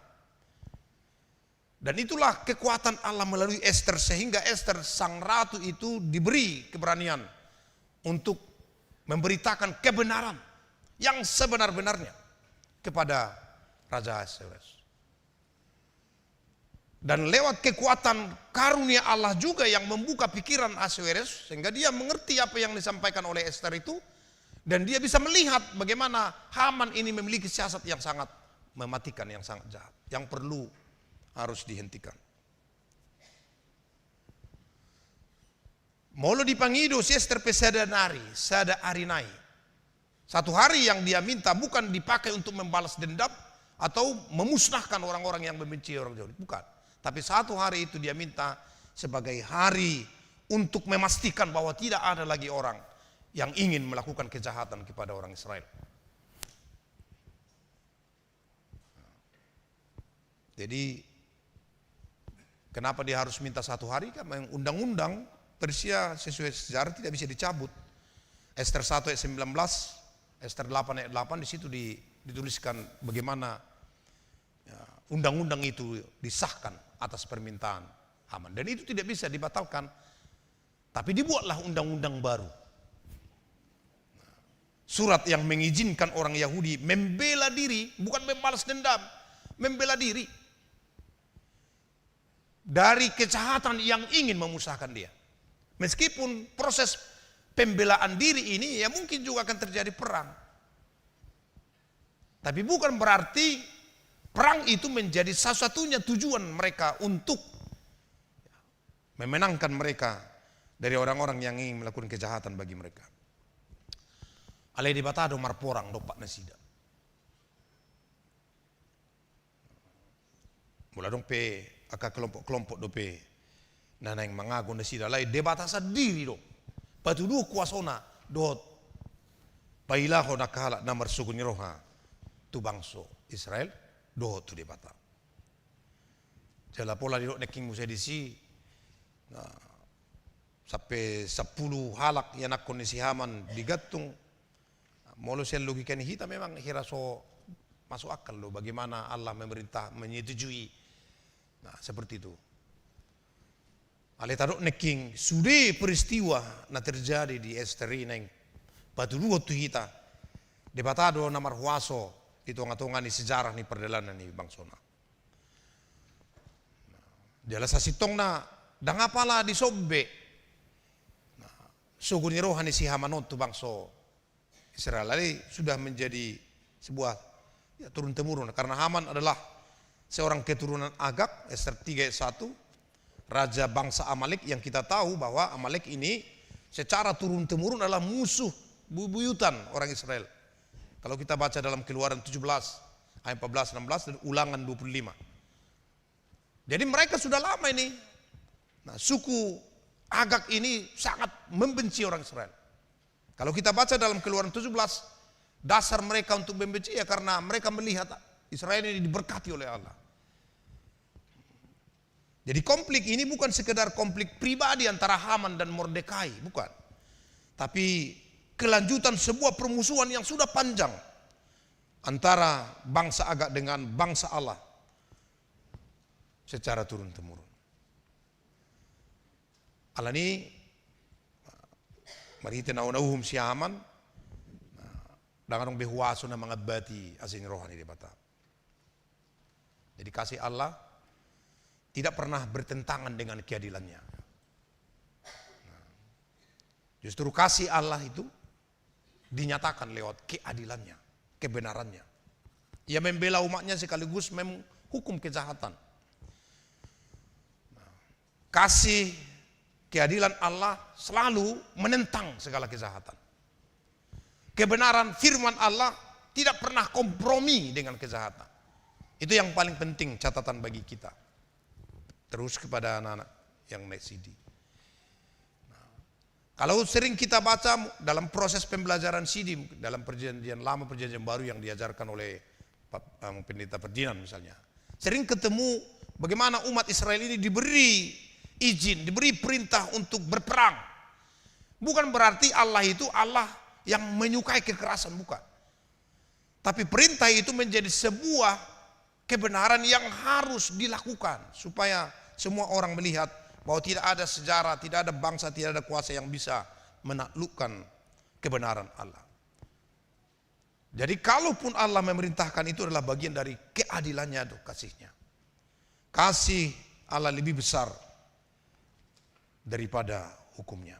Dan itulah kekuatan Allah melalui Ester, sehingga Ester sang ratu itu diberi keberanian untuk memberitakan kebenaran yang sebenar-benarnya kepada Raja Ahasuerus. Dan lewat kekuatan karunia Allah juga yang membuka pikiran Ahasuerus, sehingga dia mengerti apa yang disampaikan oleh Ester itu, dan dia bisa melihat bagaimana Haman ini memiliki siasat yang sangat mematikan, yang sangat jahat, yang perlu harus dihentikan. Molo dipangido si Ester pesada arinai. Satu hari yang dia minta bukan dipakai untuk membalas dendam atau memusnahkan orang-orang yang membenci orang Yahudi, bukan. Tapi satu hari itu dia minta sebagai hari untuk memastikan bahwa tidak ada lagi orang yang ingin melakukan kejahatan kepada orang Israel. Jadi kenapa dia harus minta satu hari? Karena undang-undang Persia sesuai sejarah tidak bisa dicabut. Ester 1 ayat 19, Ester 8 ayat 8, di situ dituliskan bagaimana undang-undang itu disahkan atas permintaan Haman. Dan itu tidak bisa dibatalkan. Tapi dibuatlah undang-undang baru. Surat yang mengizinkan orang Yahudi membela diri, bukan membalas dendam, membela diri dari kejahatan yang ingin memusnahkan dia. Meskipun proses pembelaan diri ini ya mungkin juga akan terjadi perang. Tapi bukan berarti perang itu menjadi satu-satunya tujuan mereka untuk memenangkan mereka dari orang-orang yang ingin melakukan kejahatan bagi mereka. Alai di batado marporang dopak nasida. Mula dong pe aka kelompok-kelompok dope nana yang mengaku nasida lai debata sadiri do. Patuduh kuasona dot pailaho nakala namar suku niroha tu bangso Israel do tu debata. Jala pola di neking musa disi sampai 10 halak yang nak kondisi Haman digatung. Molo sel logika ni hita memang hiraso masuk akal loh bagaimana Allah memerintah menyetujui. Nah, seperti itu. Ale tadok neking sudah peristiwa na terjadi di Ester ini patu dua tu hita debatado namar huaso itu ngatongan di sejarah ni perjalanan ni bangsona. Dia lasa sitong na dangapala di sobbe. Nah, suku ni rohani si Hamanot tu bangso Israel ini sudah menjadi sebuah turun temurun karena Haman adalah seorang keturunan Agag. Ester 3 ayat 1, raja bangsa Amalek yang kita tahu bahwa Amalek ini secara turun temurun adalah musuh bubuyutan orang Israel. Kalau kita baca dalam Keluaran 17 ayat 14 16 dan Ulangan 25. Jadi mereka sudah lama ini. Nah, suku Agag ini sangat membenci orang Israel. Kalau kita baca dalam Keluaran 17, dasar mereka untuk membenci ya karena mereka melihat Israel ini diberkati oleh Allah. Jadi konflik ini bukan sekedar konflik pribadi antara Haman dan Mordekai, bukan. Tapi kelanjutan sebuah permusuhan yang sudah panjang antara bangsa Agag dengan bangsa Allah secara turun-temurun. Allah ini mari kita nauhum si Haman dengan behuaso na mga bati asing rohani di bata. Jadi kasih Allah tidak pernah bertentangan dengan keadilannya. Justru kasih Allah itu dinyatakan lewat keadilannya, kebenarannya. Ia membela umatnya sekaligus menghukum kejahatan. Kasih keadilan Allah selalu menentang segala kejahatan. Kebenaran firman Allah tidak pernah kompromi dengan kejahatan. Itu yang paling penting catatan bagi kita. Terus kepada anak-anak yang naik CD. Kalau sering kita baca dalam proses pembelajaran CD dalam perjanjian lama perjanjian baru yang diajarkan oleh pendeta Ferdinand misalnya. Sering ketemu bagaimana umat Israel ini diberi izin, diberi perintah untuk berperang. Bukan berarti Allah itu Allah yang menyukai kekerasan, bukan. Tapi perintah itu menjadi sebuah kebenaran yang harus dilakukan supaya semua orang melihat bahwa tidak ada sejarah, tidak ada bangsa, tidak ada kuasa yang bisa menaklukkan kebenaran Allah. Jadi kalaupun Allah memerintahkan, itu adalah bagian dari keadilannya atau kasihnya. Kasih Allah lebih besar daripada hukumnya.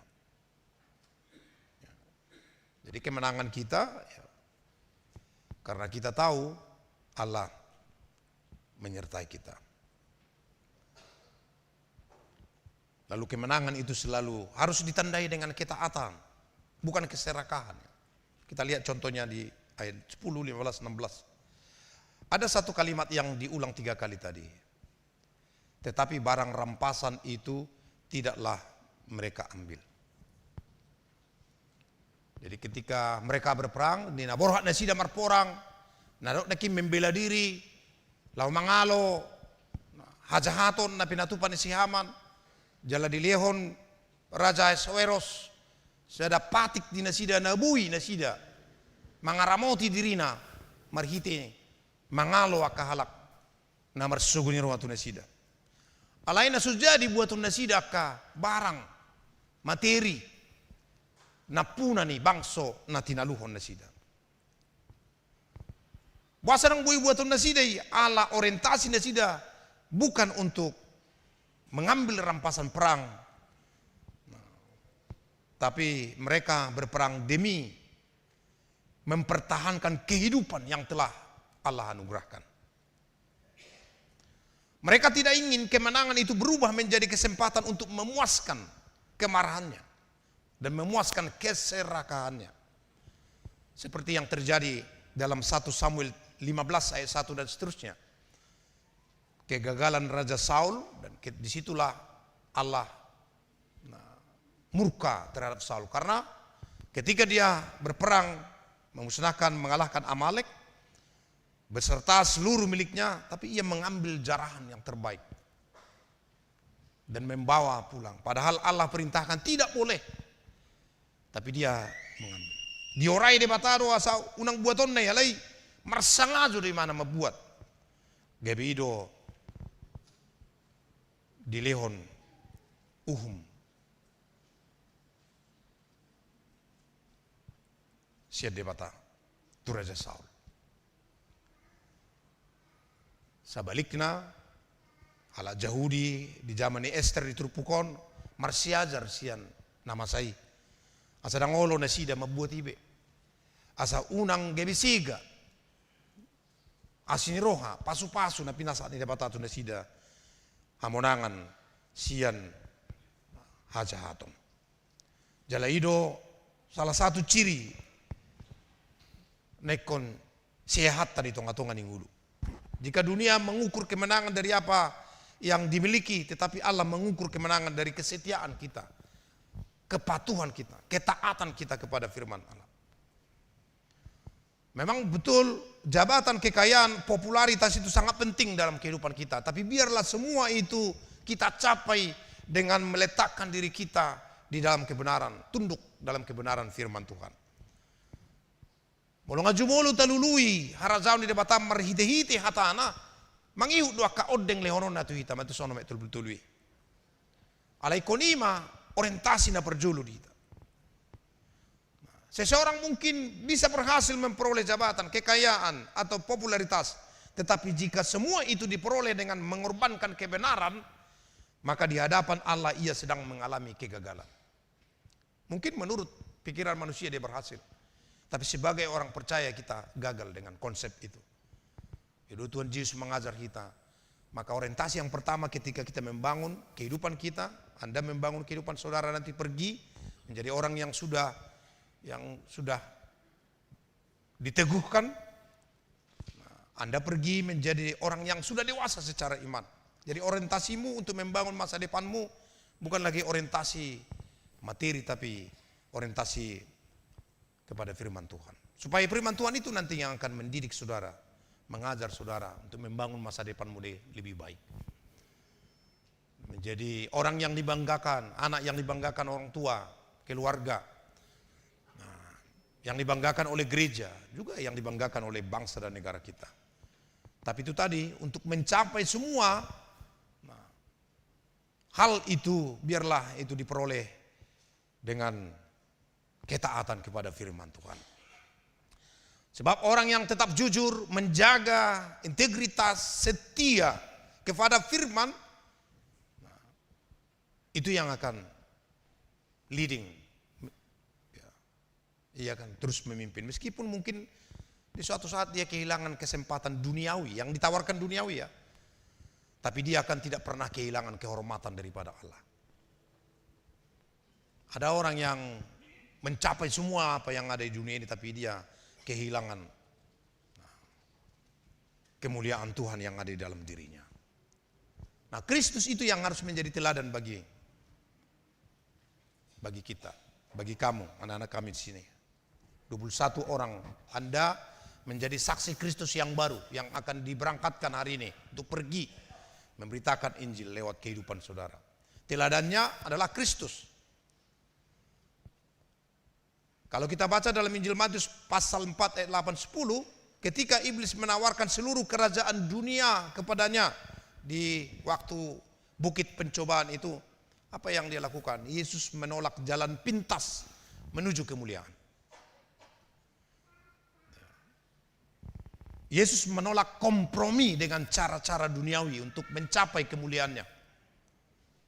Jadi kemenangan kita, ya, karena kita tahu Allah menyertai kita. Lalu kemenangan itu selalu harus ditandai dengan ketaatan, bukan keserakahan. Kita lihat contohnya di ayat 10, 15, 16. Ada satu kalimat yang diulang 3 kali tadi. Tetapi barang rampasan itu tidaklah mereka ambil. Jadi ketika mereka berperang, di naborhat na sida marporang, narok na kim membela diri, lau mangalo, hajahaton na pinatupan ni si Haman, jala dilehon Raja Ahasuerus, sada patik di nasida nabui nasida, mangaramoti dirina, marhite, mangalo akahalak, na marsuguni ruwatu nasida. Alay na sujadi buatun nasida ka barang, materi, napuna ni bangso na tinaluhon nasida. Buasa ng buatun nasida, ala orientasi nasida bukan untuk mengambil rampasan perang, tapi mereka berperang demi mempertahankan kehidupan yang telah Allah anugerahkan. Mereka tidak ingin kemenangan itu berubah menjadi kesempatan untuk memuaskan kemarahannya dan memuaskan keserakahannya. Seperti yang terjadi dalam 1 Samuel 15 ayat 1 dan seterusnya. Kegagalan Raja Saul, dan disitulah Allah murka terhadap Saul. Karena ketika dia berperang, memusnahkan, mengalahkan Amalek, beserta seluruh miliknya, tapi ia mengambil jarahan yang terbaik dan membawa pulang. Padahal Allah perintahkan tidak boleh, tapi dia mengambil. Diorai de batado asa unang buaton na yalay marsangazo di mana membuat. Gabido dilehon uhum siya debata tu Raja Saul. Sabaliknya ala Yahudi di zaman ni Esther diturpukon marsiajar siyan nama sai asa dangolo na sida mabuat ibe asa unang gebisiga asiniroha pasu-pasu na pinasa ni debata tu na sida hamonangan sian hajahaton. Jalaido salah satu ciri nekon sehat tadi tonga-tonga ningulu. Jika dunia mengukur kemenangan dari apa yang dimiliki, tetapi Allah mengukur kemenangan dari kesetiaan kita, kepatuhan kita, ketaatan kita kepada firman Allah. Memang betul jabatan, kekayaan, popularitas itu sangat penting dalam kehidupan kita. Tapi biarlah semua itu kita capai dengan meletakkan diri kita di dalam kebenaran, tunduk dalam kebenaran firman Tuhan. Molong ajumolo talului harazaw ni debatam marhite-hite hatana mangihu doa ka odeng lehonon na tu hita matu sono metul betului. Alai konima orientasi na perjulu dita. Seseorang mungkin bisa berhasil memperoleh jabatan, kekayaan atau popularitas, tetapi jika semua itu diperoleh dengan mengorbankan kebenaran, maka di hadapan Allah ia sedang mengalami kegagalan. Mungkin menurut pikiran manusia dia berhasil, tapi sebagai orang percaya kita gagal dengan konsep itu. Jadi Tuhan Yesus mengajar kita, maka orientasi yang pertama ketika kita membangun kehidupan kita, Anda membangun kehidupan saudara nanti pergi menjadi orang yang sudah diteguhkan. Anda pergi menjadi orang yang sudah dewasa secara iman. Jadi orientasimu untuk membangun masa depanmu bukan lagi orientasi materi, tapi orientasi kepada firman Tuhan. Supaya firman Tuhan itu nanti yang akan mendidik saudara, mengajar saudara untuk membangun masa depanmu lebih baik. menjadi orang yang dibanggakan, anak yang dibanggakan orang tua, keluarga, yang dibanggakan oleh gereja, juga yang dibanggakan oleh bangsa dan negara kita. Tapi itu tadi, untuk mencapai semua hal itu, biarlah itu diperoleh dengan ketaatan kepada firman Tuhan. Sebab orang yang tetap jujur, menjaga integritas, setia kepada firman, itu yang akan leading. Ia akan terus memimpin. Meskipun mungkin di suatu saat dia kehilangan kesempatan duniawi, yang ditawarkan duniawi ya. Tapi dia akan tidak pernah kehilangan kehormatan daripada Allah. Ada orang yang mencapai semua apa yang ada di dunia ini, tapi dia kehilangan kemuliaan Tuhan yang ada di dalam dirinya. Nah, Kristus itu yang harus menjadi teladan bagi kita, bagi kamu, anak-anak kami di sini. 21 orang Anda menjadi saksi Kristus yang baru yang akan diberangkatkan hari ini untuk pergi memberitakan Injil lewat kehidupan saudara. Teladannya adalah Kristus. Kalau kita baca dalam Injil Matius pasal 4 ayat 8-10, ketika iblis menawarkan seluruh kerajaan dunia kepadanya di waktu bukit pencobaan itu, apa yang dia lakukan? Yesus menolak jalan pintas menuju kemuliaan. Yesus menolak kompromi dengan cara-cara duniawi untuk mencapai kemuliaannya.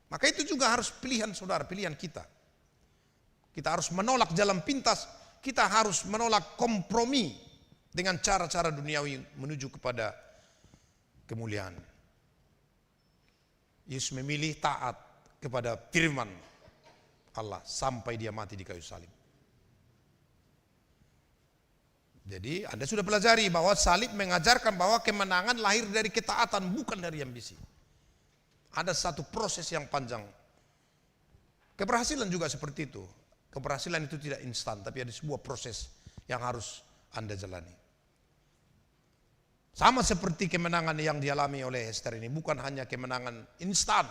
Maka itu juga harus pilihan saudara, pilihan kita. Kita harus menolak jalan pintas, kita harus menolak kompromi dengan cara-cara duniawi menuju kepada kemuliaan. Yesus memilih taat kepada firman Allah sampai dia mati di kayu salib. Jadi Anda sudah pelajari bahwa salib mengajarkan bahwa kemenangan lahir dari ketaatan, bukan dari ambisi. Ada satu proses yang panjang. Keberhasilan juga seperti itu. Keberhasilan itu tidak instan, tapi ada sebuah proses yang harus Anda jalani. Sama seperti kemenangan yang dialami oleh Esther ini, bukan hanya kemenangan instan,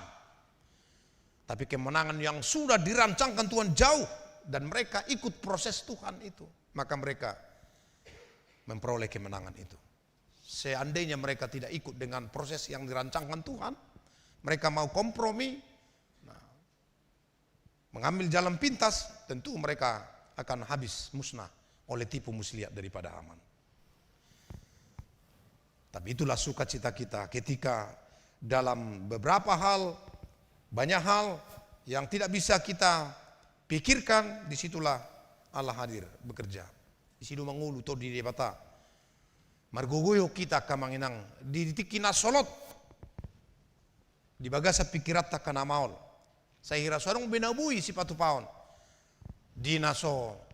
tapi kemenangan yang sudah dirancangkan Tuhan jauh, dan mereka ikut proses Tuhan itu, maka mereka memperoleh kemenangan itu. Seandainya mereka tidak ikut dengan proses yang dirancangkan Tuhan, mereka mau kompromi, mengambil jalan pintas, tentu mereka akan habis musnah oleh tipu muslihat daripada Haman. Tapi itulah sukacita kita ketika dalam beberapa hal, banyak hal yang tidak bisa kita pikirkan, disitulah Allah hadir bekerja. Di sini mangulu to di debata. Margogoyo kita kamanginang di tikina solot. Di bagasa pikirat takana maol. Saya kira seorang benabui si patu paon. Di naso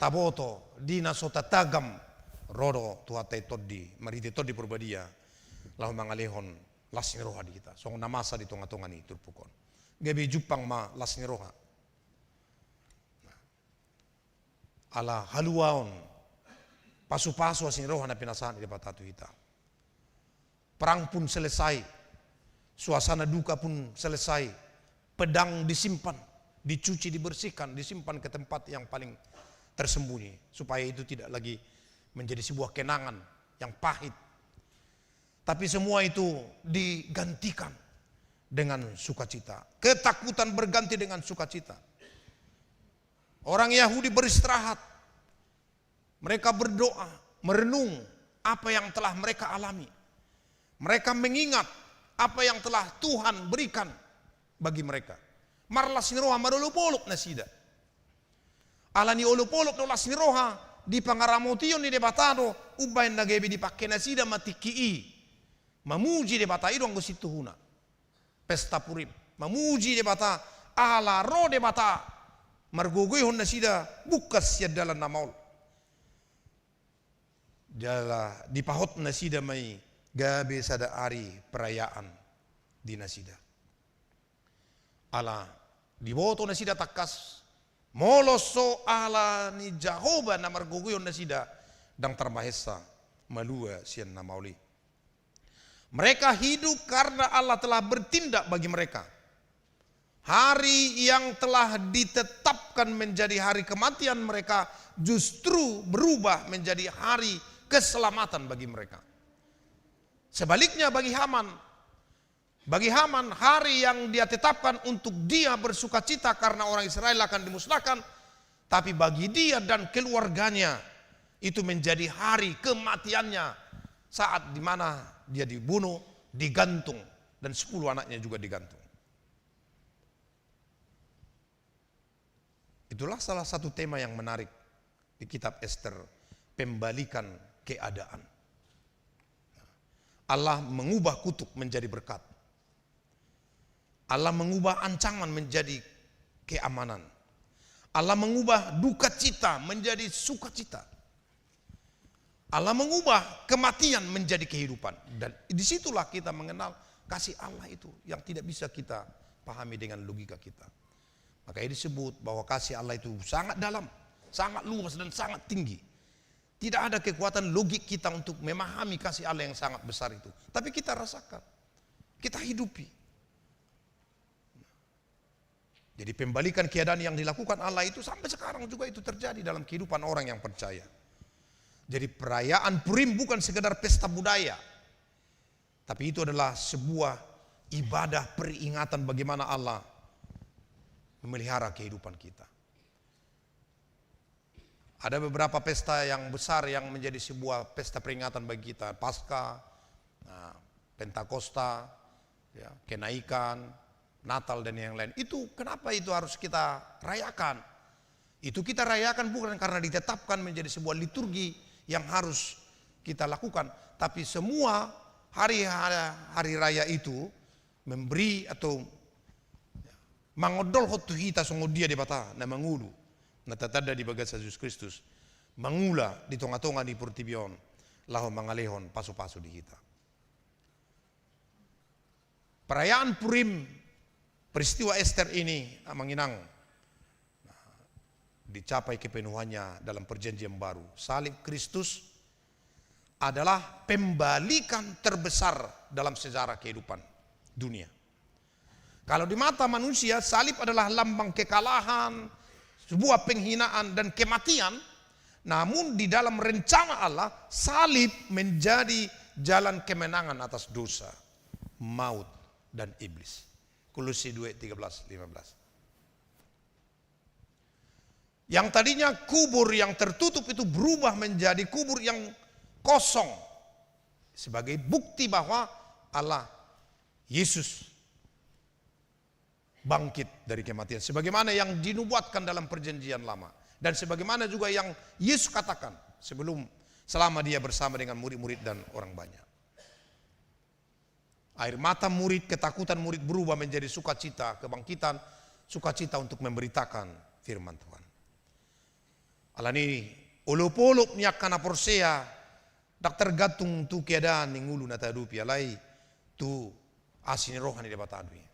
taboto, di naso tatagam rodo tuhatai toddi, marite toddi purbadia. Lahu mangalehon lasni roha di kita. Song namasa di tonga-tonga ni turpukon. Gabi jupang ma lasni roha. Ala haluaon pasu-pasu asin roh na pinasahan di batatu kita. Perang pun selesai, suasana duka pun selesai, pedang disimpan, dicuci, dibersihkan, disimpan ke tempat yang paling tersembunyi supaya itu tidak lagi menjadi sebuah kenangan yang pahit. Tapi semua itu digantikan dengan sukacita. Ketakutan berganti dengan sukacita. Orang Yahudi beristirahat, mereka berdoa, merenung apa yang telah mereka alami. Mereka mengingat apa yang telah Tuhan berikan bagi mereka. Marlas ni roha marulupolok na sida. Alani olupolok no las ni roha di pangaramotion ni debatado ubay nagebi di pakke na sida matikii. Mamuji debata idong gosituhuna. Pesta Purim. Mamuji debata ala ro debata. Margogoy hon na sida bukas siya dalan na maul. Jala dipahot na sida may gabi sada ari perayaan di nasida. Ala diboto na sida takas moloso ala ni Jehovah na margogoy hon na sida dang termahesa malua siyan na mauli. Mereka hidup karena Allah telah bertindak bagi mereka. hari yang telah ditetapkan menjadi hari kematian mereka justru berubah menjadi hari keselamatan bagi mereka. Sebaliknya bagi Haman hari yang dia tetapkan untuk dia bersukacita karena orang Israel akan dimusnahkan, tapi bagi dia dan keluarganya itu menjadi hari kematiannya saat dimana dia dibunuh, digantung, dan 10 anaknya juga digantung. Itulah salah satu tema yang menarik di kitab Ester, pembalikan keadaan. Allah mengubah kutuk menjadi berkat. Allah mengubah ancaman menjadi keamanan. Allah mengubah duka cita menjadi sukacita. Allah mengubah kematian menjadi kehidupan. Dan disitulah kita mengenal kasih Allah itu yang tidak bisa kita pahami dengan logika kita. Makanya disebut bahwa kasih Allah itu sangat dalam, sangat luas dan sangat tinggi. Tidak ada kekuatan logik kita untuk memahami kasih Allah yang sangat besar itu. Tapi kita rasakan, kita hidupi. Jadi pembalikan keadaan yang dilakukan Allah itu sampai sekarang juga itu terjadi dalam kehidupan orang yang percaya. Jadi perayaan Purim bukan sekedar pesta budaya, tapi itu adalah sebuah ibadah peringatan bagaimana Allah memelihara kehidupan kita. Ada beberapa pesta yang besar yang menjadi sebuah pesta peringatan bagi kita. Paskah, Pentakosta, ya, kenaikan, Natal dan yang lain. Itu kenapa itu harus kita rayakan? Itu kita rayakan bukan karena ditetapkan menjadi sebuah liturgi yang harus kita lakukan. Tapi semua hari raya itu memberi atau mangodol hotu hita songodia di bata na mangulu. Natatada di bagasa Yesus Kristus mangula di tonga-tonga di Portibion laho mangalehon paso-paso di kita. Perayaan Purim, peristiwa Ester ini manginang dicapai kepenuhannya dalam perjanjian baru. Salib Kristus adalah pembalikan terbesar dalam sejarah kehidupan dunia. Kalau di mata manusia salib adalah lambang kekalahan, sebuah penghinaan dan kematian, namun di dalam rencana Allah salib menjadi jalan kemenangan atas dosa, maut dan iblis. Kolose 2:13-15. Yang tadinya kubur yang tertutup itu berubah menjadi kubur yang kosong sebagai bukti bahwa Allah Yesus bangkit dari kematian sebagaimana yang dinubuatkan dalam perjanjian lama dan sebagaimana juga yang Yesus katakan selama dia bersama dengan murid-murid dan orang banyak. Air mata murid, ketakutan murid berubah menjadi sukacita, kebangkitan, sukacita untuk memberitakan firman Tuhan. Alani ulup-ulup niyak kana porsea dak tergantung tu keadaan ningulu natadupi alai tu asin rohani de batadui.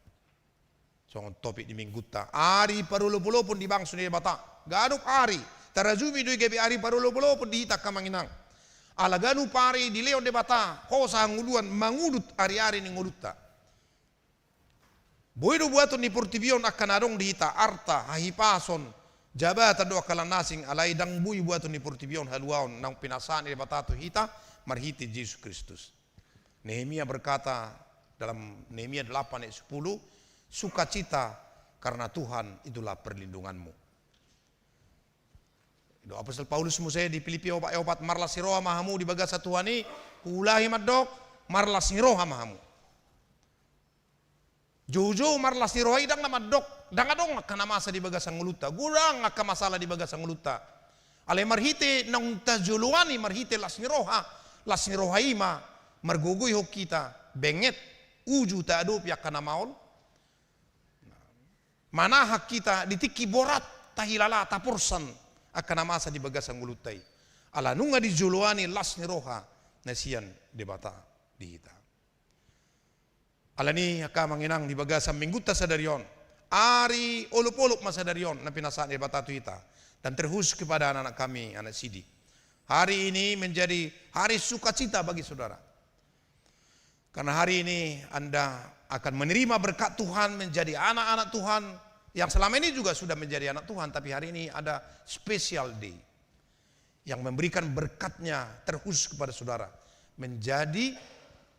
Songon topik di minggutta ari parulupulo pun di bangsu di bata gaduk ari tarajubi dui gebi ari parulupulo pun dihitak kamanginang ala ganu pari di leo de bata ko sanguluan mangudut ari-ari ni ngulutta boido buaton ni Portibion akan adong dihita arta hahipason jabata do akalan nasing alai dang bui buaton ni Portibion haluaon nang pinasaan di bata tu hita marhiti Yesus Kristus. Nehemia berkata dalam Nehemia 8 ayat 10, sukacita karena Tuhan itulah perlindunganmu. Do Apostol Paulus musaya di Filipi opat marla siroha mahamu di bagasa Tuhani ulahi madok marla siroha mahamu. Jojo marla siroha idang na madok dang adong kana masa di bagasa nguluta gurang ka masalah di bagasa nguluta. Ale marhite nang tajuluani marhite lasniroha ima marguguy hok kita benget uju ta ado piak kana maol. Mana hak kita ditiki borat tahilala tapursan akan masa di bagasang ngulutai. Ala nunga di juluani lasni roha nasian debata dihita. Ala ni haka manginang di bagasang mingguta sadarion. Ari olup-olup masadarion na pinasaan debata tu hita. Dan terkhusus kepada anak-anak kami, anak Sidi. Hari ini menjadi hari sukacita bagi saudara. Karena hari ini Anda akan menerima berkat Tuhan, menjadi anak-anak Tuhan yang selama ini juga sudah menjadi anak Tuhan, tapi hari ini ada special day yang memberikan berkatnya terkhusus kepada saudara, menjadi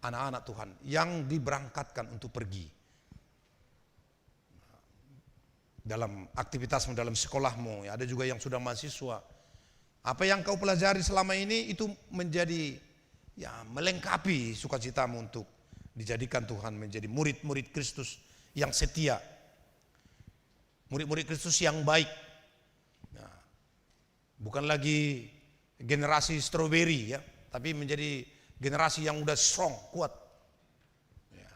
anak-anak Tuhan yang diberangkatkan untuk pergi dalam aktivitasmu, dalam sekolahmu. Ada juga yang sudah mahasiswa. Apa yang kau pelajari selama ini itu menjadi melengkapi sukacitamu untuk dijadikan Tuhan menjadi murid-murid Kristus yang setia, murid-murid Kristus yang baik. Bukan lagi generasi strawberry tapi menjadi generasi yang udah strong, kuat,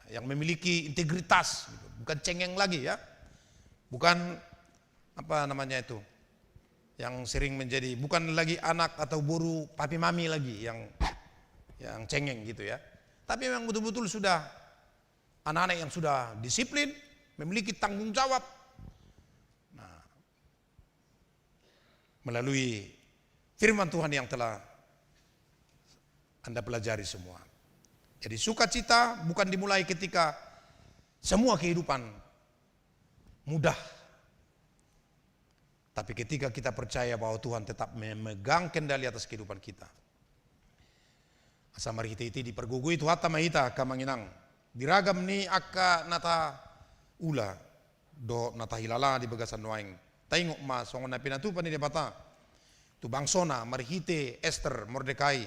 yang memiliki integritas, gitu. Bukan cengeng lagi bukan yang sering menjadi, bukan lagi anak atau buru papi mami lagi yang cengeng gitu tapi memang betul-betul sudah anak-anak yang sudah disiplin, memiliki tanggung jawab. Melalui firman Tuhan yang telah Anda pelajari semua. Jadi sukacita bukan dimulai ketika semua kehidupan mudah, tapi ketika kita percaya bahwa Tuhan tetap memegang kendali atas kehidupan kita. Asa marhiti di pergugui tuhata mahita kamanginang diragam ni akka nata ula do nata hilala di bagasan noaing taingok ma songon na pinatupan ni debata tu bangsona marhite Esther Mordekai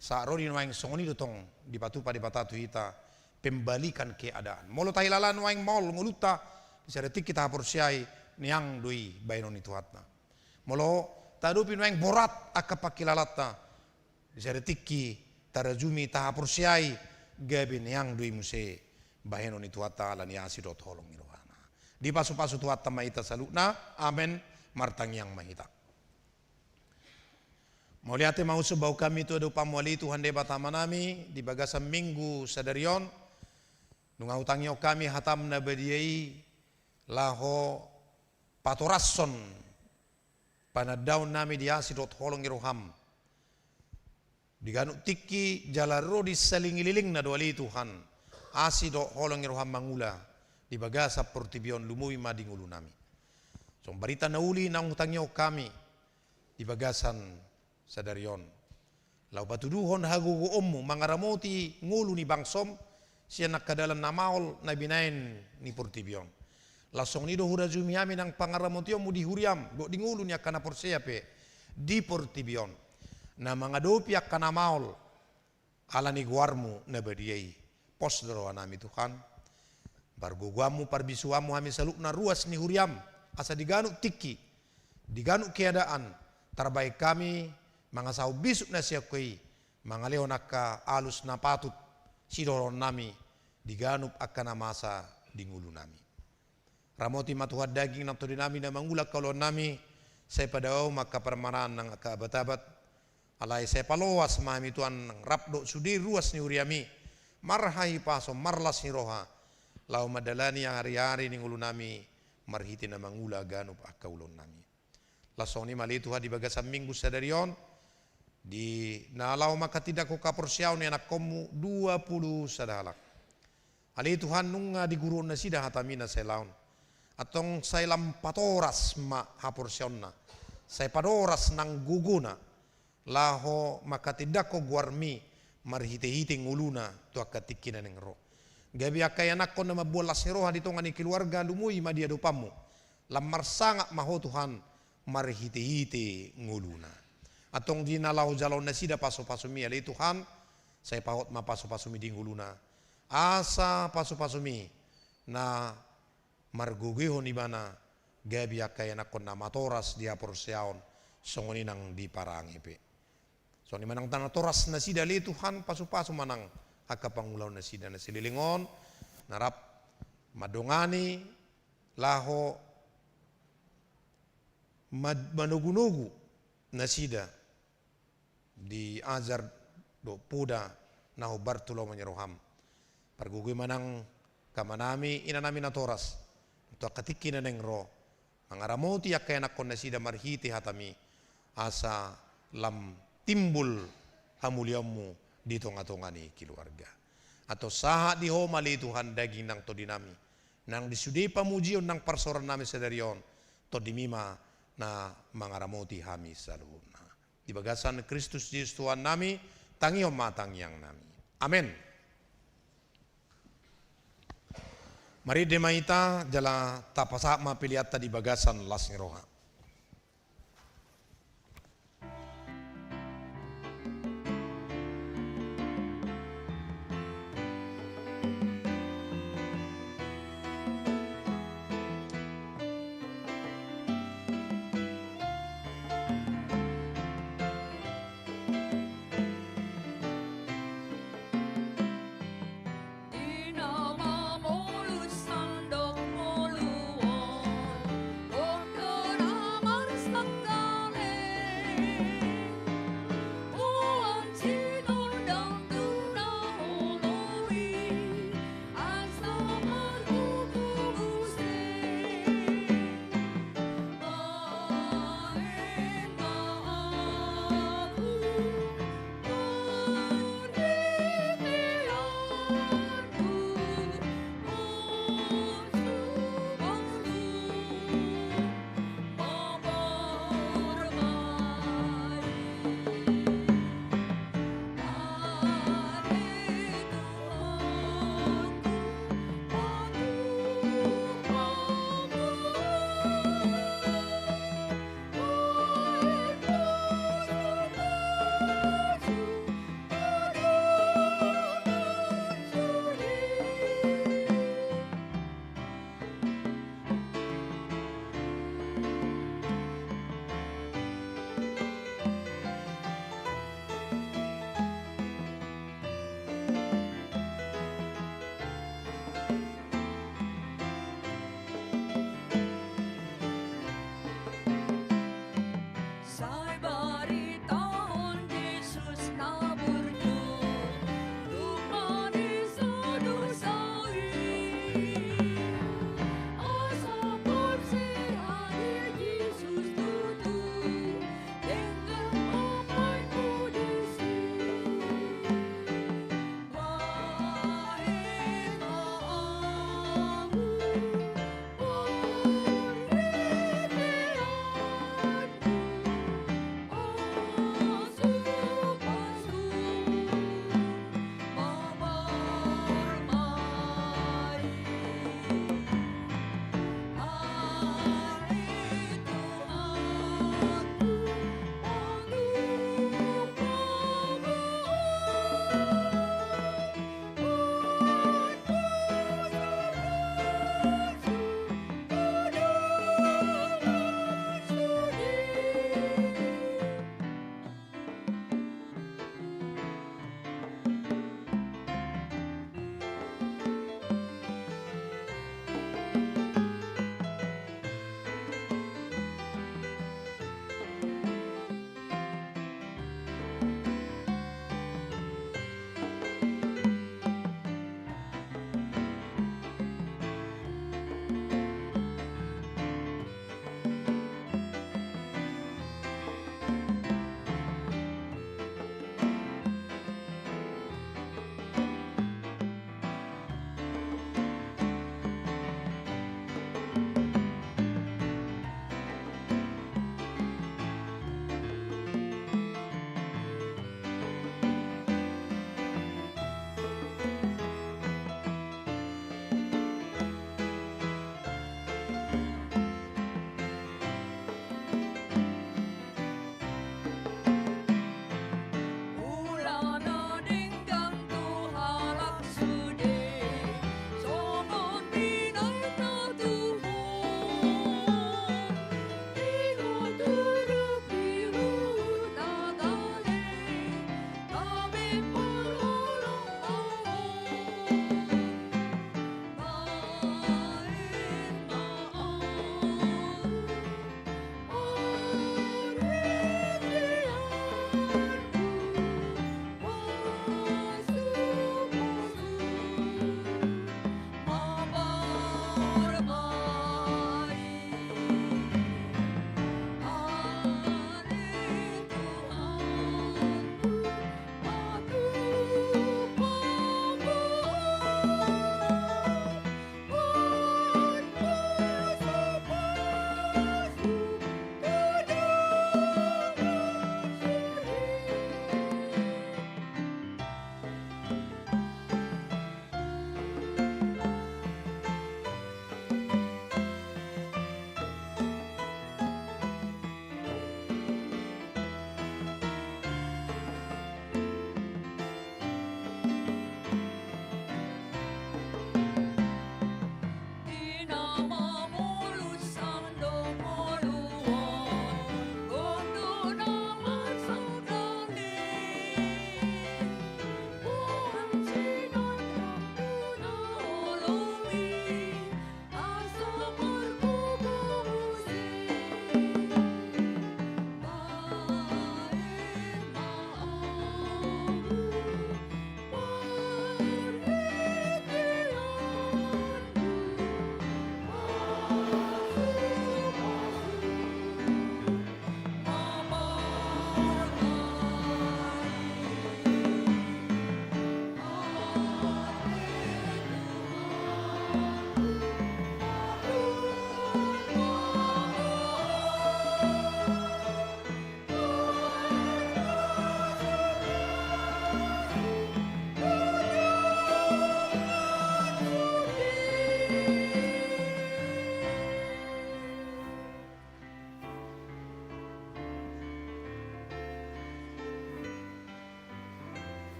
sa rodi noaing songoni dotong di patupa di bata tu hita pembalikan keadaan molo tahilala noaing mol nguluta disaretik kita hapursiai niang dui bainon itu hatna molo tadupi noaing borat akka pakilalata disaretik ki tarajumi tahapursiai gabi niang dui muse bahenon itu hata lan yasi dot holong irohana di pasu-pasu tuhatta maita salukna amen martang yang mahita. Mauliate mau sebau kami itu ada pamwali Tuhan de batamanami di bagasan minggu sadarion nunga utangyo kami hatam na badiai laho patorasson panadaun nami dia sidot holong iroham diganu tiki jalaro di salingililing na doali Tuhan asido holong iroham mangula di bagasa portibion lumui madingulu nami. So barita nauli nang utangyo kami di bagasan sadarion. Lau batuduhon hagugu ommu mangaramoti ngulu ni bangsom siya nakadalan namaol na binain ni portibion. Lasong nido hurajumi amin ang pangaramoti omu di huriam do di ngulu niya kana porseya pe di portibion. Na mga dopi ak kanamaol ala ni guarmu na badiyay. Pos daro nami Tuhan. Barguguamu parbisuamu hami saluk na ruas ni huriam asa diganu tiki diganu keadaan terbaik kami mga sau bisuk na siya koi mga leon akka alus na patut sidoron nami diganup akka masa dingulu nami ramoti matuhad daging na todi nami na mangulak kalon nami say padao maka permanan ng akabat-abat alay say palowas mami tuan ng rapdo sudi ruas ni huriami marhay paso marlas ni roha lau madalani yang hari-hari ni ngulu nami marhiti na mangula ganup akaulon nami. Lasoni malitu ha di bagasan minggu sadarion di nalau maka tidak ko kaporsiaw ni anak komu 20 sadalak. Ali Tuhan nunga di guru na sida hatamina sa laun. Atong sa ilang patoras ma haporsiaw na. Sa padoras nang guguna laho maka tidak ko guarmi marhiti-hiti nguluna tu akatikinan ng roh. Gabi akay anak ko na mabulas ni roha dito nga ni keluarga lumuy madia dupamu. Lamar sanga maho Tuhan marhiti-hiti nguluna. Atong di nalaw jalaw na sida paso-paso mi ali Tuhan say pahot mapaso-paso mi di nguluna. Asa paso-paso mi na margugihon ni mana gabi akay anak ko na matoras di aporsiaon songoni nang di parang ipi. So ni manang tanatoras na sida ali Tuhan paso-paso manang akapangulaw na sida na sililingon, narap madongani, laho, manugunugu na sida di azar do puda na Bartolo manyaroham. Pargugoy manang kamanami inanami na toras, ito akatiki na neng ro, ang aramoti akayanak kon na sida marhiti hatami, asa lam timbul hamuliamu dito nga tongani keluarga. atau saha di ho mali Tuhan daging nang to dinami nang disudi pamujion nang parsoran nami sedarion to dimima na mangaramoti hami saluhuna di bagasan Kristus Yesus Tuhan nami tangiom matang yang nami amin. Mari demaita jala tapasak mapiliata di bagasan las roha. Dinama mulus sandok muluon,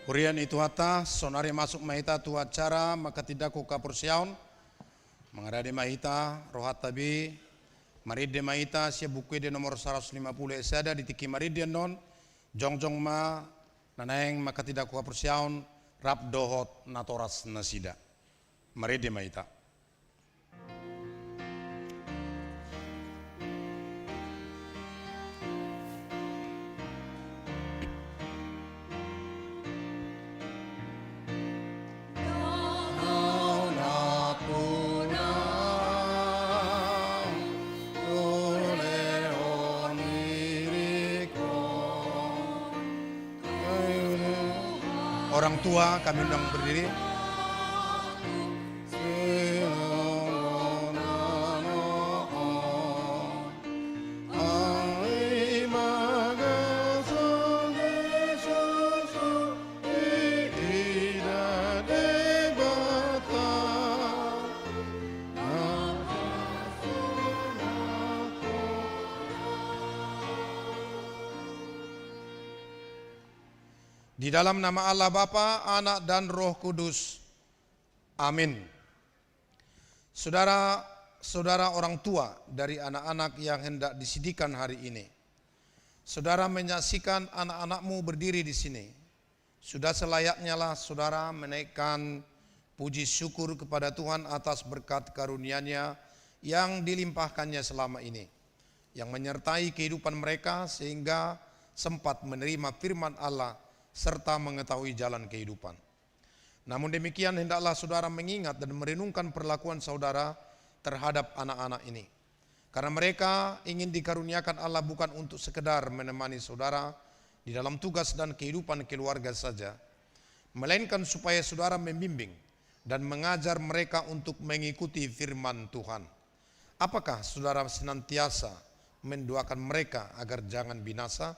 Hurian itu hata, sonari masuk mahita tu acara, maka tidak ku kapursiaun, mengadade mahita, rohat tabi, maride mahita, siya buku de nomor 150 esada, ditiki maride non, jongjong ma, nanaeng maka tidak ku kapursiaun, rap dohot natoras nasida. Maride mahita. Orang tua kami undang berdiri. Di dalam nama Allah Bapa, Anak dan Roh Kudus. Amin. Saudara-saudara orang tua dari anak-anak yang hendak disidikan hari ini. Saudara menyaksikan anak-anakmu berdiri di sini. Sudah selayaknya lah saudara menaikkan puji syukur kepada Tuhan atas berkat karunia-Nya yang dilimpahkannya selama ini. Yang menyertai kehidupan mereka sehingga sempat menerima firman Allah serta mengetahui jalan kehidupan. Namun demikian hendaklah saudara mengingat dan merenungkan perlakuan saudara terhadap anak-anak ini. Karena mereka ingin dikaruniakan Allah bukan untuk sekedar menemani saudara di dalam tugas dan kehidupan keluarga saja, melainkan supaya saudara membimbing dan mengajar mereka untuk mengikuti firman Tuhan. Apakah saudara senantiasa mendoakan mereka agar jangan binasa?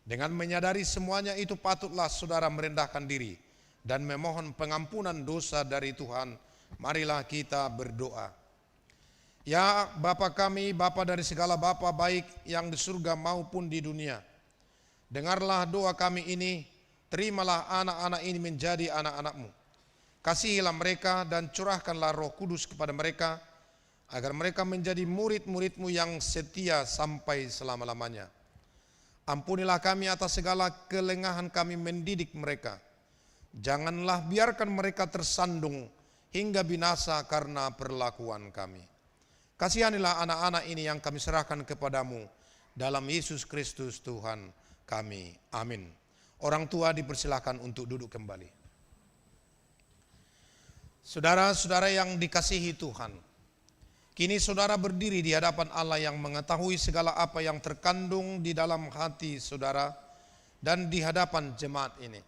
Dengan menyadari semuanya itu patutlah saudara merendahkan diri dan memohon pengampunan dosa dari Tuhan. Marilah kita berdoa. Ya Bapa kami, Bapa dari segala Bapa baik yang di surga maupun di dunia. Dengarlah doa kami ini, terimalah anak-anak ini menjadi anak-anak-Mu. Kasihilah mereka dan curahkanlah Roh Kudus kepada mereka, agar mereka menjadi murid-murid-Mu yang setia sampai selama-lamanya. Ampunilah kami atas segala kelengahan kami mendidik mereka. Janganlah biarkan mereka tersandung hingga binasa karena perlakuan kami. Kasihanilah anak-anak ini yang kami serahkan kepadamu dalam Yesus Kristus Tuhan kami. Amin. Orang tua dipersilakan untuk duduk kembali. Saudara-saudara yang dikasihi Tuhan, kini saudara berdiri di hadapan Allah yang mengetahui segala apa yang terkandung di dalam hati saudara dan di hadapan jemaat ini.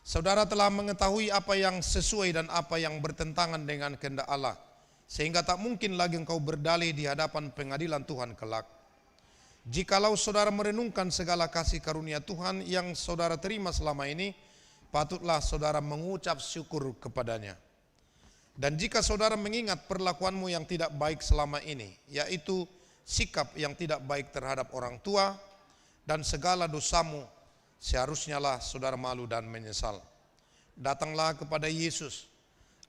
Saudara telah mengetahui apa yang sesuai dan apa yang bertentangan dengan kehendak Allah, sehingga tak mungkin lagi engkau berdalih di hadapan pengadilan Tuhan kelak. Jikalau saudara merenungkan segala kasih karunia Tuhan yang saudara terima selama ini, patutlah saudara mengucap syukur kepadanya. Dan jika saudara mengingat perlakuanmu yang tidak baik selama ini, yaitu sikap yang tidak baik terhadap orang tua dan segala dosamu, seharusnya lah saudara malu dan menyesal. Datanglah kepada Yesus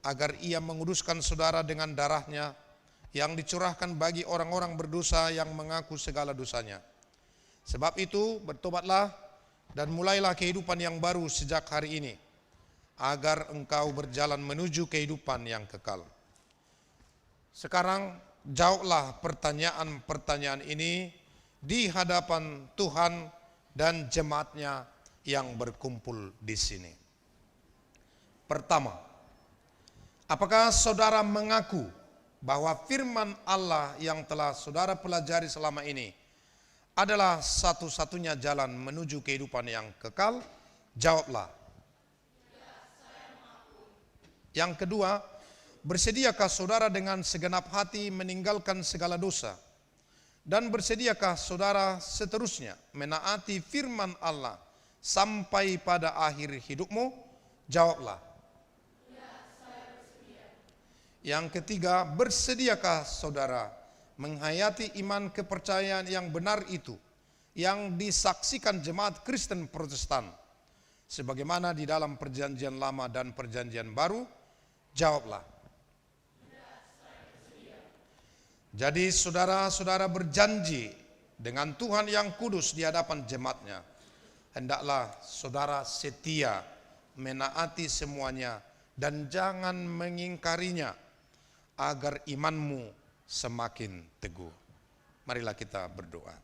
agar Ia menguduskan saudara dengan darah-Nya yang dicurahkan bagi orang-orang berdosa yang mengaku segala dosanya. Sebab itu bertobatlah dan mulailah kehidupan yang baru sejak hari ini, agar engkau berjalan menuju kehidupan yang kekal. Sekarang jawablah pertanyaan-pertanyaan ini di hadapan Tuhan dan jemaat-Nya yang berkumpul di sini. Pertama, apakah saudara mengaku bahwa firman Allah yang telah saudara pelajari selama ini adalah satu-satunya jalan menuju kehidupan yang kekal? Jawablah. Yang kedua, bersediakah saudara dengan segenap hati meninggalkan segala dosa? Dan bersediakah saudara seterusnya menaati firman Allah sampai pada akhir hidupmu? Jawablah. Ya, saya bersedia. Yang ketiga, bersediakah saudara menghayati iman kepercayaan yang benar itu, yang disaksikan jemaat Kristen Protestan, sebagaimana di dalam perjanjian lama dan perjanjian baru? Jawablah. Jadi saudara-saudara berjanji dengan Tuhan yang kudus di hadapan jemaatnya, hendaklah saudara setia menaati semuanya dan jangan mengingkarinya, agar imanmu semakin teguh. Marilah kita berdoa.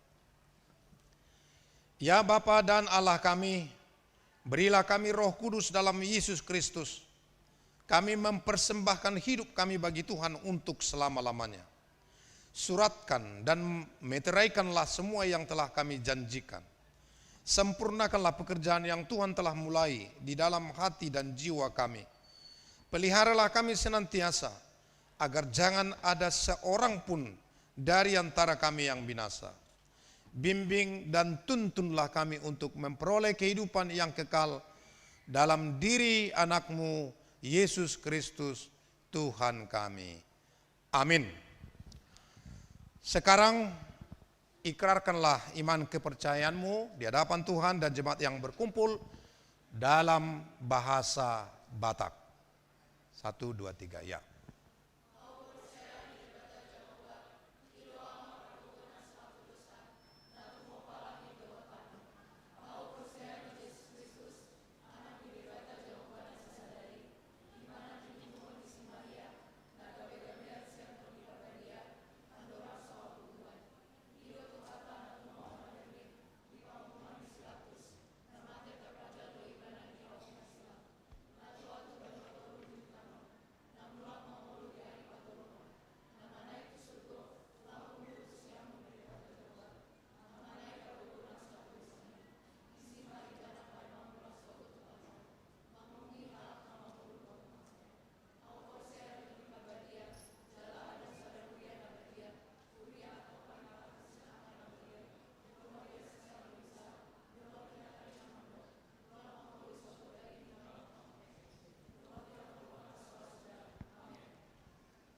Ya Bapa dan Allah kami, berilah kami Roh Kudus dalam Yesus Kristus. Kami mempersembahkan hidup kami bagi Tuhan untuk selama-lamanya. Suratkan dan meteraikanlah semua yang telah kami janjikan. Sempurnakanlah pekerjaan yang Tuhan telah mulai di dalam hati dan jiwa kami. Peliharalah kami senantiasa, agar jangan ada seorang pun dari antara kami yang binasa. Bimbing dan tuntunlah kami untuk memperoleh kehidupan yang kekal dalam diri anak-Mu, Yesus Kristus, Tuhan kami. Amin. Sekarang ikrarkanlah iman kepercayaanmu di hadapan Tuhan dan jemaat yang berkumpul dalam bahasa Batak. 1, 2, 3, ya.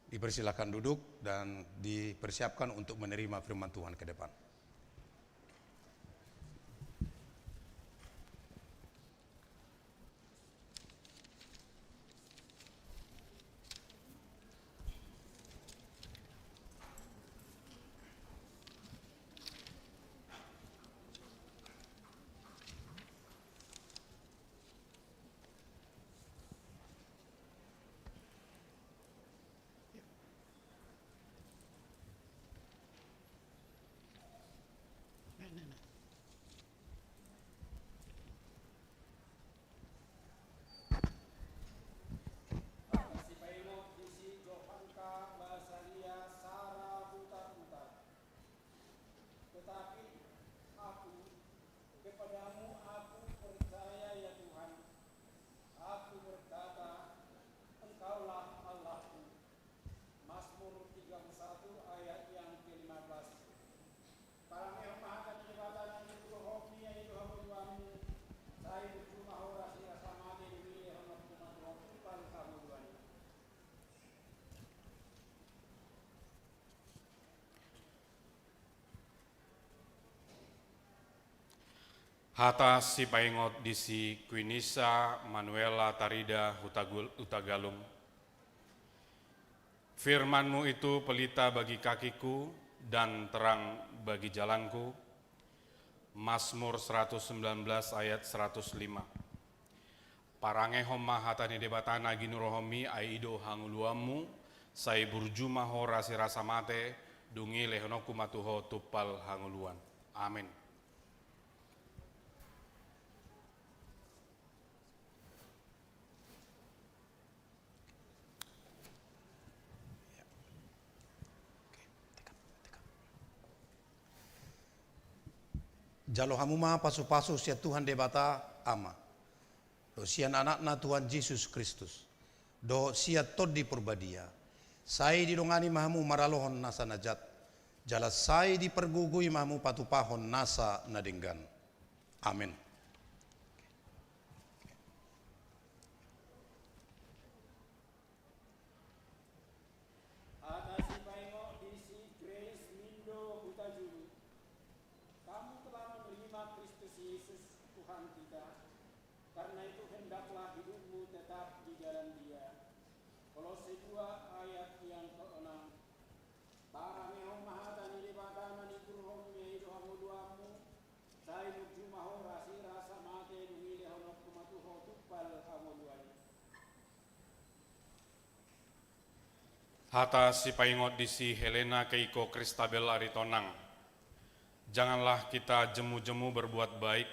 Dipersilakan duduk dan dipersiapkan untuk menerima firman Tuhan ke depan. Hata si paingot disi Quinisa Manuela Tarida Hutagalung. Firman-Mu itu pelita bagi kakiku dan terang bagi jalanku. Mazmur 119 ayat 105. Parange homma hatani debatana ginurohomi aido hanguluamu sai burjuma ho rasi rasa mate dungi lehonoku matuho tupal hanguluan. Amin. Jalo hamuma pasu-pasu sia Tuhan debata ama. Do sian anakna Tuhan Yesus Kristus. Do sia todi purbadia. Sai didongani mahamu maralohon nasa najat. Jala sai dipergugui mahamu patupahon nasa nadenggan. Amin. Karena itu hendaklah hidupmu tetap di jalan Dia. Kolose 2 ayat yang ke-6. Parangehom mahatani debatana ni kurhom yaitu hamuduamu sai mujumah rasi rasa mate dungile honok kumatuho tupal hamuduani. Hata si paingot disi Helena Keiko Kristabel Aritonang. Janganlah kita jemu-jemu berbuat baik,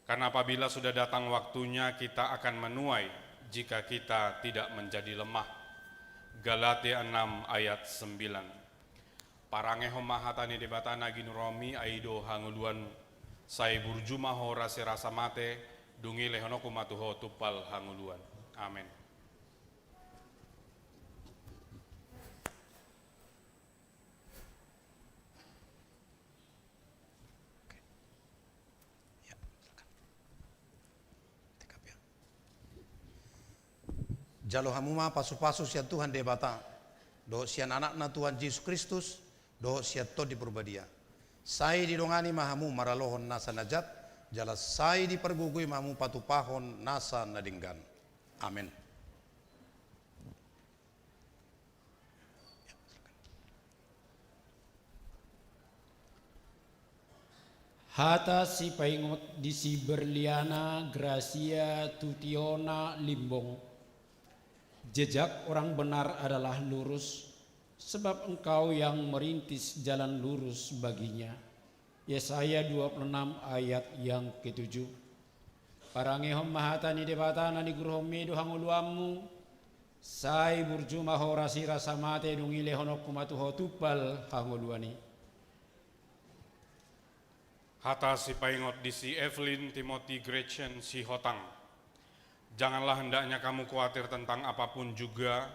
karena apabila sudah datang waktunya kita akan menuai jika kita tidak menjadi lemah. Galatia 6 ayat 9. Parangehom mahatani debatana ginuromi aido hanguluan sai burjumaho rasi rasa mate dungi lehonoku matuho tupal hanguluan. Amin. Jalo hamuma pasu-pasu sia Tuhan debata, do sian anak na Tuhan Yesus Kristus, do sia to di purbadia. Sai didongani mahamu maralohon nasa najat, jala sai dipergugui mahamu patupahon nasa nadinggan. Amin. Hata si paingot di si Berliana Gracia Tutiona Limbong. Jejak orang benar adalah lurus, sebab engkau yang merintis jalan lurus baginya. Yesaya 26 ayat yang ke-7. Parangehom mahatani debatana ni gurohomi dohanguluamu, sai burjumaho rasi rasa mate dungile honok kumatuho tupal hanguluani. Hata si paingot di si Evelyn Timothy Gretchen si Hotang. Janganlah hendaknya kamu khawatir tentang apapun juga,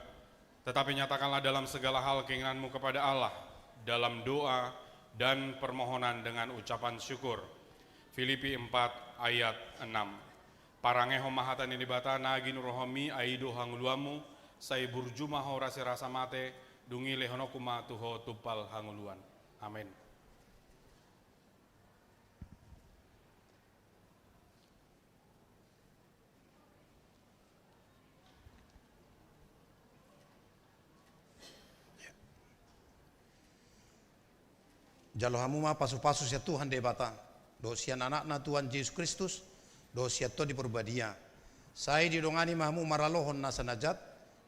tetapi nyatakanlah dalam segala hal keinginanmu kepada Allah, dalam doa dan permohonan dengan ucapan syukur. Filipi 4 ayat 6. Parangehom mahatani debatana ginurohomi aido hanguluamu, sai burjumaho rasi rasa mate, dungi lehonokuma tuho tupal hanguluan. Amin. Jalo hamuma pasu-pasu sia Tuhan debata, do sian anak na Tuhan Yesus Kristus, do sia to di purbadia. Sai didongani mahamu maralohon nasa najat,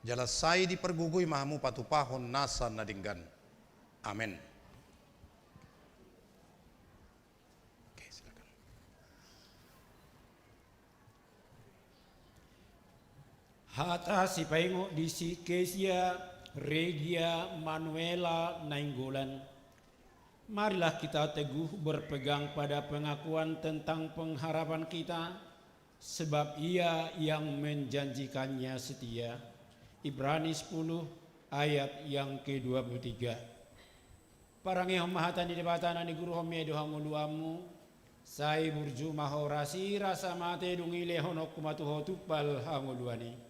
jala sai dipergugui mahamu patupahon nasa nadinggan. Amin. Oke, silakan. Hata si paingot di si Kesia Regia Manuela Nainggolan. Marilah kita teguh berpegang pada pengakuan tentang pengharapan kita, sebab Ia yang menjanjikannya setia. Ibrani 10 ayat yang ke-23. Parangehom mahatani debatana ni guruhom dohanguluamu, sai burjumaho rasi rasa mate dungile honok kumatuho tupal hanguluani.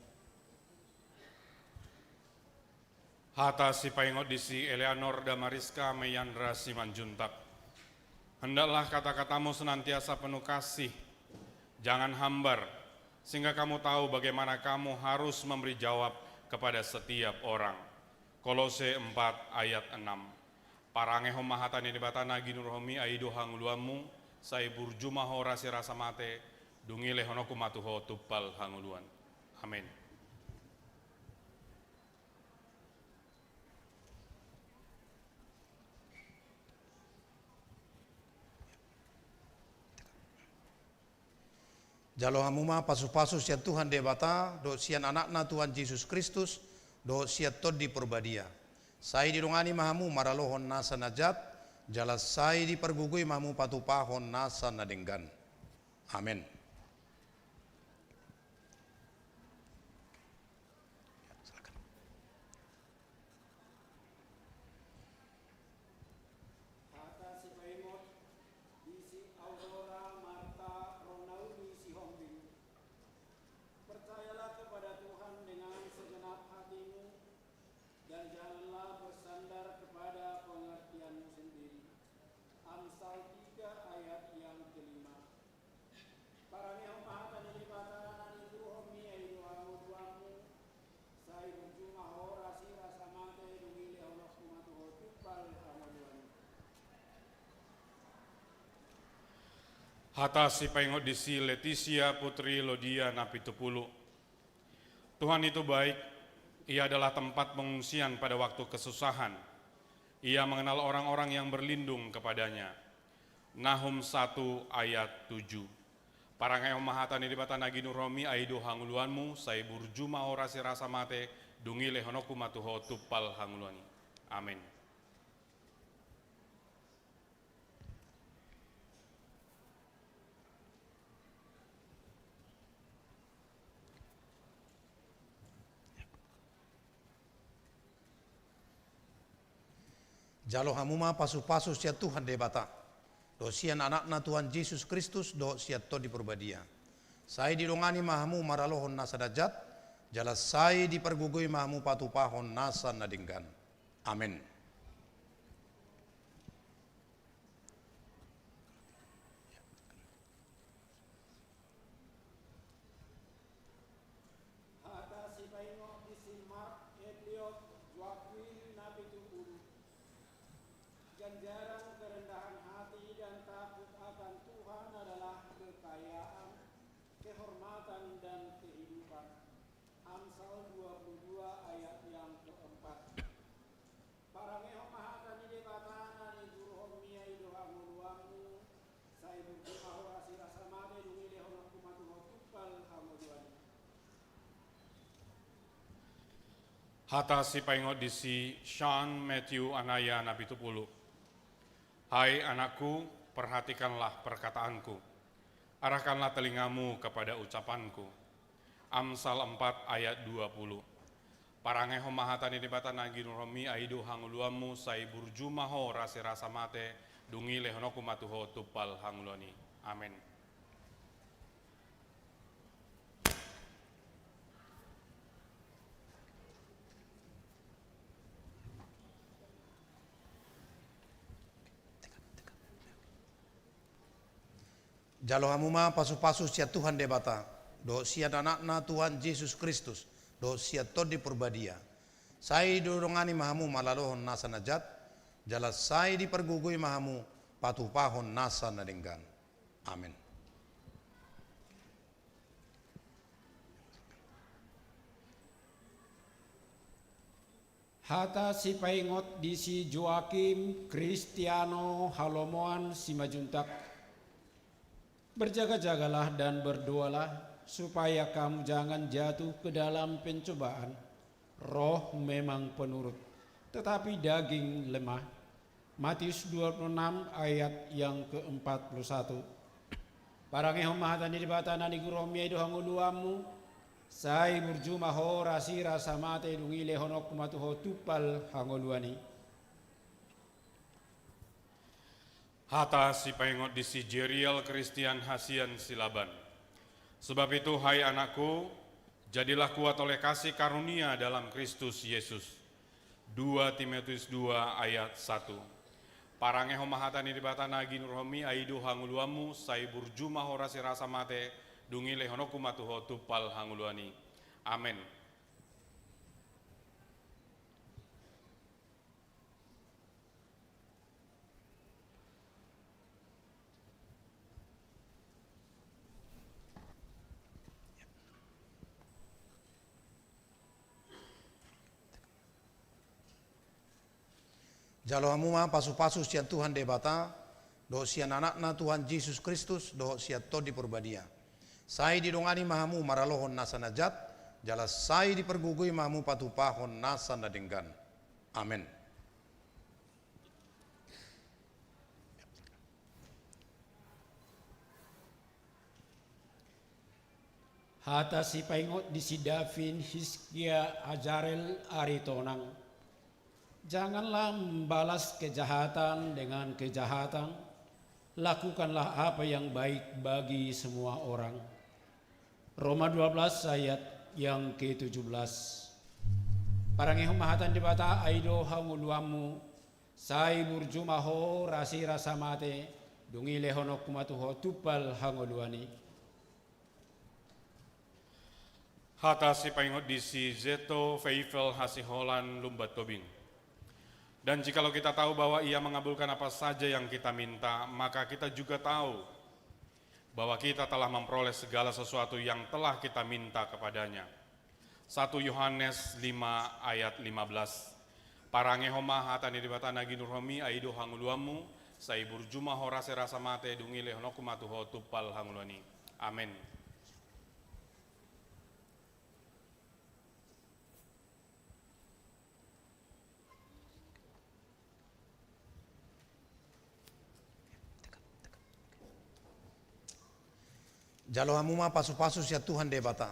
Hata si paingot di si Eleanor Damariska Meyandra Simanjuntak. Hendaklah kata-katamu senantiasa penuh kasih, jangan hambar, sehingga kamu tahu bagaimana kamu harus memberi jawab kepada setiap orang. Kolose 4 ayat 6. Parangehom mahatani debatana ginurohomi aido hanguluamu, sai burjumaho rasi rasa mate, dungi lehonoku matuho tupal hanguluan. Amin. Jalo hamuma pasu-pasu sia Tuhan debata, do sian anak na Tuhan Yesus Kristus, do sia tod di purbadia. Sai didongani mahamu maralohon nasa najat, jala sai dipergugui mahamu patupahon nasa nadenggan. Amin. Hata si paingot disi Leticia putri Lodia Napitupulu. Tuhan itu baik, Ia adalah tempat pengungsian pada waktu kesusahan. Ia mengenal orang-orang yang berlindung kepadanya. Nahum 1 ayat 7. Parangai mahatani di bata nagi nuromi aido hanguluanmu, sai burjuma orasi rasa mate, dungi lehonoku matuho tupal hanguluani. Amin. Jalo hamuma pasu-pasu sia Tuhan debata. Do sian anakna Tuhan Yesus Kristus do sia to di perbadia. Sai didongani mahamu maralohon nasa dajat, jala sai dipergugui mahamu patupahon nasa nadinggan. Amin. Hata si paingo disi Mark Eliot Joaquin Napitupulu. Ganjaran kerendahan hati dan takut akan Tuhan adalah kekayaan, kehormatan dan kehidupan. Amsal 22 ayat yang keempat. Parangeho mahatani debatana ni guruhom mia idoha nguluamu, sai berjumah orasi rasa made dungi lehonok kumatuho tupal hamoduani. Hata si paingot disi Sean Matthew Anaya Napitupulu. Hai anakku, perhatikanlah perkataanku. Arahkanlah telingamu kepada ucapanku. Amsal 4 ayat 20. Parangeho mahatani di bata nagi nuromi aido hanguluamu sai burjumaho rasi rasa mate dungi lehonoku matuho tupal hanguloni. Amin. Jalo hamuma pasu-pasu sia Tuhan debata. Do sia anakna Tuhan Yesus Kristus do sia to di perbadia. Sai dodongani mahamu malalohon nasa najat, jala sai dipergugui mahamu patupahon nasa nadinggan. Amin. Hata si paingot disi Joakim Kristiano Halomoan Simajuntak. Berjaga-jagalah dan berdoalah supaya kamu jangan jatuh ke dalam pencobaan. Roh memang penurut, tetapi daging lemah. Matius 26 ayat yang ke-41. Parangeho mahatani di batana ni guromia ido hanguluamu, sai burjumaho rasi rasa mate dungi lehonok matuho tupal hanguluani. Hata si paingot disi Jeriel Christian Hasian Silaban. Sebab itu hai anakku, jadilah kuat oleh kasih karunia dalam Kristus Yesus. 2 Timotius 2 ayat 1. Parangeho mahatani di bata nagi nurhomi aido hanguluamu sai burjuma horasi rasa mate dungi lehonoku matuho tupal hanguluani. Amin. Jalo hamuma pasu-pasu sia Tuhan debata, do sia anakna Tuhan Yesus Kristus do sia to di perbadia. Sai didongani mahamu maralohon nasa najat, jala sai dipergugui mahamu patupahon nasa nadinggan. Amin. Hata si paingot disi Davin Hiskia Ajarel Aritonang. Janganlah membalas kejahatan dengan kejahatan. Lakukanlah apa yang baik bagi semua orang. Roma 12 ayat yang ke-17. Parangeho mahatan di bata aido hanguluamu, sai burjumaho rasi rasa mate, dungi lehonok kumatuho tupal hanguluani. Hata si paingot disi Zeto Feifel Hasiholan Lumbat Tobing. Dan jikalau kita tahu bahwa Ia mengabulkan apa saja yang kita minta, maka kita juga tahu bahwa kita telah memperoleh segala sesuatu yang telah kita minta kepadanya. 1 Yohanes 5 ayat 15. Parangehoma hatani dibatana ginurhomi aido hanguluamu, sai burjuma horase rasa mate dungile honokumatu hotupal hangulani. Amin. Jalo hamuma pasu-pasu sia Tuhan debata.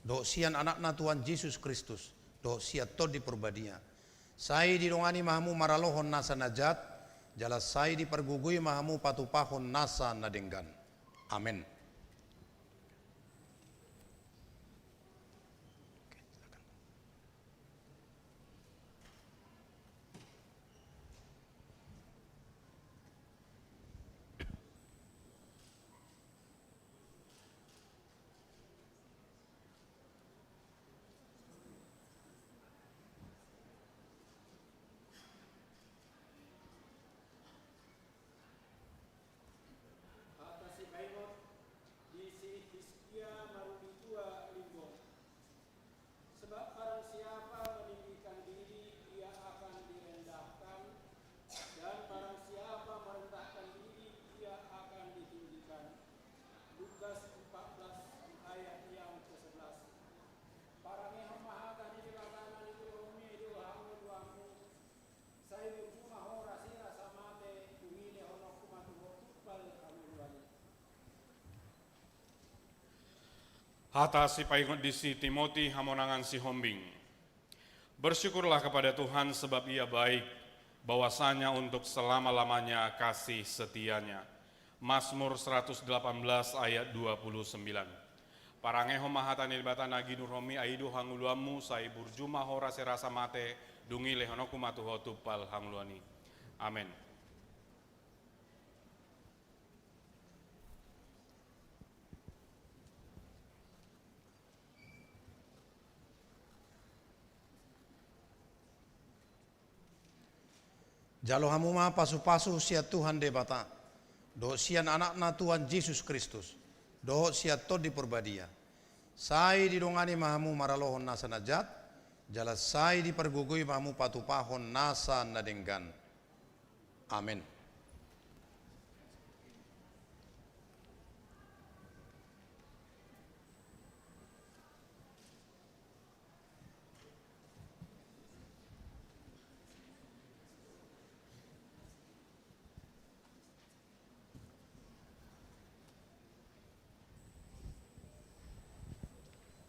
Do sian anakna Tuhan Yesus Kristus. Do sia tod di perbadia. Sai di dongani mahamu maralohon nasa najat. Jala sai di pergugui mahamu patupahon nasa nadenggan. Amin. Atasi baingot disi Hiskia maruditua limbong. Sebab barang siapa meninggikan diri, ia akan direndahkan, dan barang siapa merendahkan diri, ia akan ditinggikan. Lukas 14 ayat yang ke-11. Parangehom mahatan di bakana di kuromi di wahamu duamu. Saya berjumah hora sira samate umile honok kumatu hotupal kamuluani. Hata si paingot di si Timoti hamonangan si Hombing. Bersyukurlah kepada Tuhan sebab ia baik, bahwasanya untuk selama-lamanya kasih setianya. Mazmur 118 ayat 29. Parangeho mahatani batana ginurhomi aidu hanguluamu sai burjuma hora serasa mate dungi lehonoku matuho tupal hangluani. Amin. Jalo hamuma pasu-pasu sia Tuhan debata. Do sian anakna Tuhan Yesus Kristus. Do sia tod di perbadia. Sai di dongani mahamu maralohon nasa najat. Jala sai di pergugui mahamu patupahon nasa nadenggan. Amin.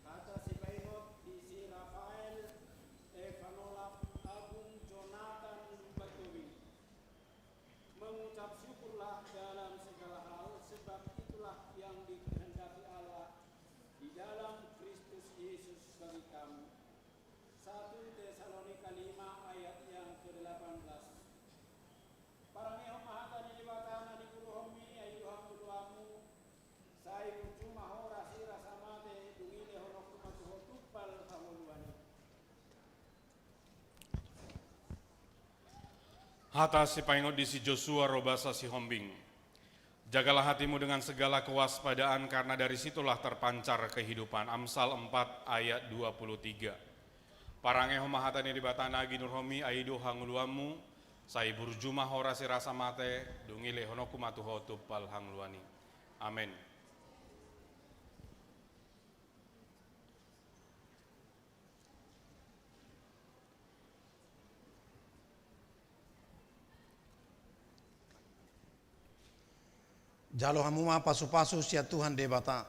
Atasi baingot disi Rafael Evanolap Agung Jonathan Batowi. Mengucap syukurlah dalam segala hal, sebab itulah yang dikehendaki Allah di dalam Kristus Yesus bagi kamu. 1 Tesalonika 5 ayat yang ke-18. Parangehom mahatani di batana di kurohomi ayuham kuduamu. Sai berjumah hora sira samate dungile honok kumatuho tupal hamuluani. Hata si paingot di si Joshua robasa si Hombing. Jagalah hatimu dengan segala kewaspadaan karena dari situlah terpancar kehidupan. Amsal 4 ayat 23. Parangeho mahatani di batana ginurhomi aido hanguluamu. Sai burjuma hora sirasa mate dungile honoku matuho tupal hangluani. Amin. Jalo hamuma pasu-pasu sia Tuhan debata.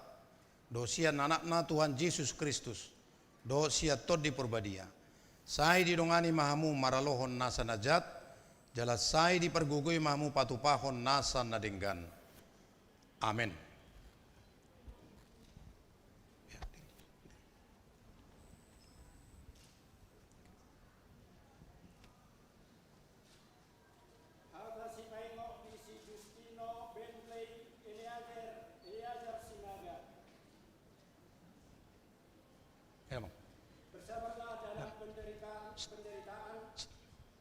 Do sian anakna Tuhan Yesus Kristus. Do sia tod di perbadia. Sai di dongani mahamu maralohon nasa najat. Jala sai di pergugui mahamu patupahon nasa nadenggan. Amin. Atasi baingot disi Justino Bentley Eliazer Sinaga. Emang. Bersabarlah dalam penderitaan,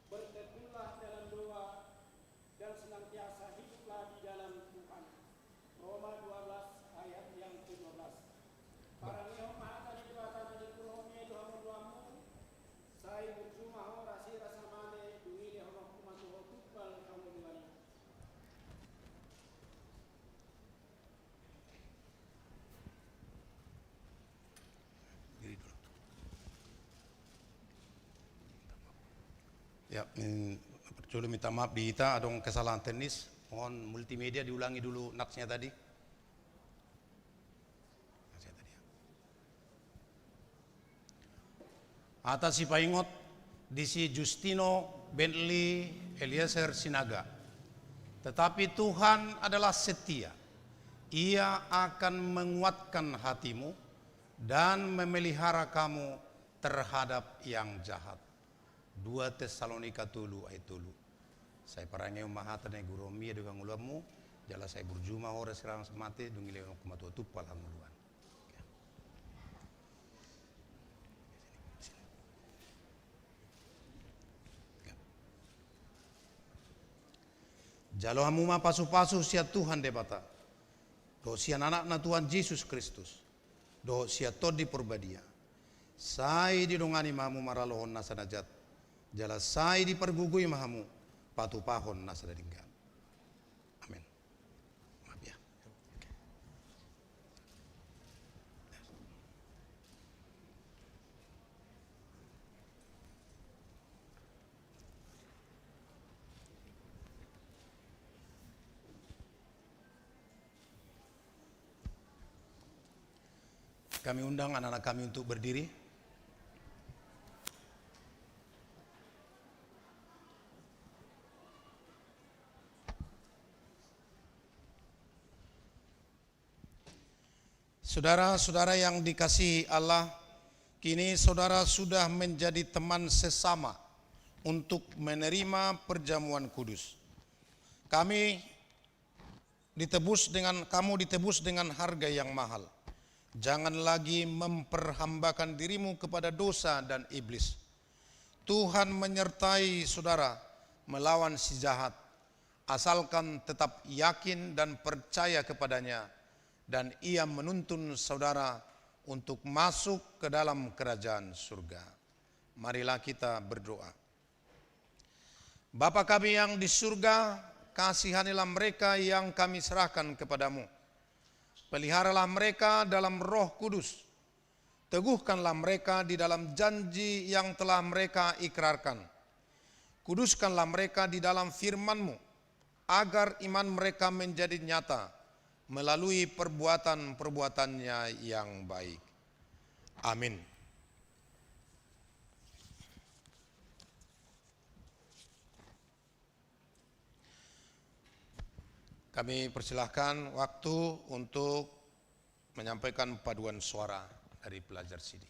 bertekunlah dalam doa, dan senantiasa hiduplah di dalam Tuhan. Roma 12 ayat yang ke-12. Parangiho mahatani dibatana di kurohnya dohamu duamu, sai berjumaho rasi rasamane duwile honok kumatuho tukbal kamu duanya. Diri dulu. Ya, dulu minta maaf di kita ada kesalahan teknis. Mohon multimedia diulangi dulu naksnya tadi. Atas si paingot disi Justino Bentley Eliezer Sinaga. Tetapi Tuhan adalah setia. Ia akan menguatkan hatimu dan memelihara kamu terhadap yang jahat. 2 Tesalonika 3 ayat 3. Saya parangnya mahatane guromi dengan ulamu, jala saya berjuma ora serang semate dungile kumatu tupal hamuluan. Jalo hamuma pasu-pasu sia Tuhan debata. Do sia anak na Tuhan Yesus Kristus. Do sia todi perbadia. Sai didongani mahamu maralohon nasa najat. Jala sai dipergugui mahamu patu pahon nasa dadinggan. Amin. Maaf ya. Kami undang anak-anak kami untuk berdiri. Saudara-saudara yang dikasihi Allah, kini saudara sudah menjadi teman sesama untuk menerima perjamuan kudus. Kamu ditebus dengan harga yang mahal. Jangan lagi memperhambakan dirimu kepada dosa dan iblis. Tuhan menyertai saudara melawan si jahat, asalkan tetap yakin dan percaya kepadanya, dan ia menuntun saudara untuk masuk ke dalam kerajaan surga. Marilah kita berdoa. Bapa kami yang di surga, kasihanilah mereka yang kami serahkan kepadamu. Peliharalah mereka dalam Roh Kudus. Teguhkanlah mereka di dalam janji yang telah mereka ikrarkan. Kuduskanlah mereka di dalam firman-Mu, agar iman mereka menjadi nyata melalui perbuatan-perbuatannya yang baik. Amin. Kami persilahkan waktu untuk menyampaikan paduan suara dari pelajar CD.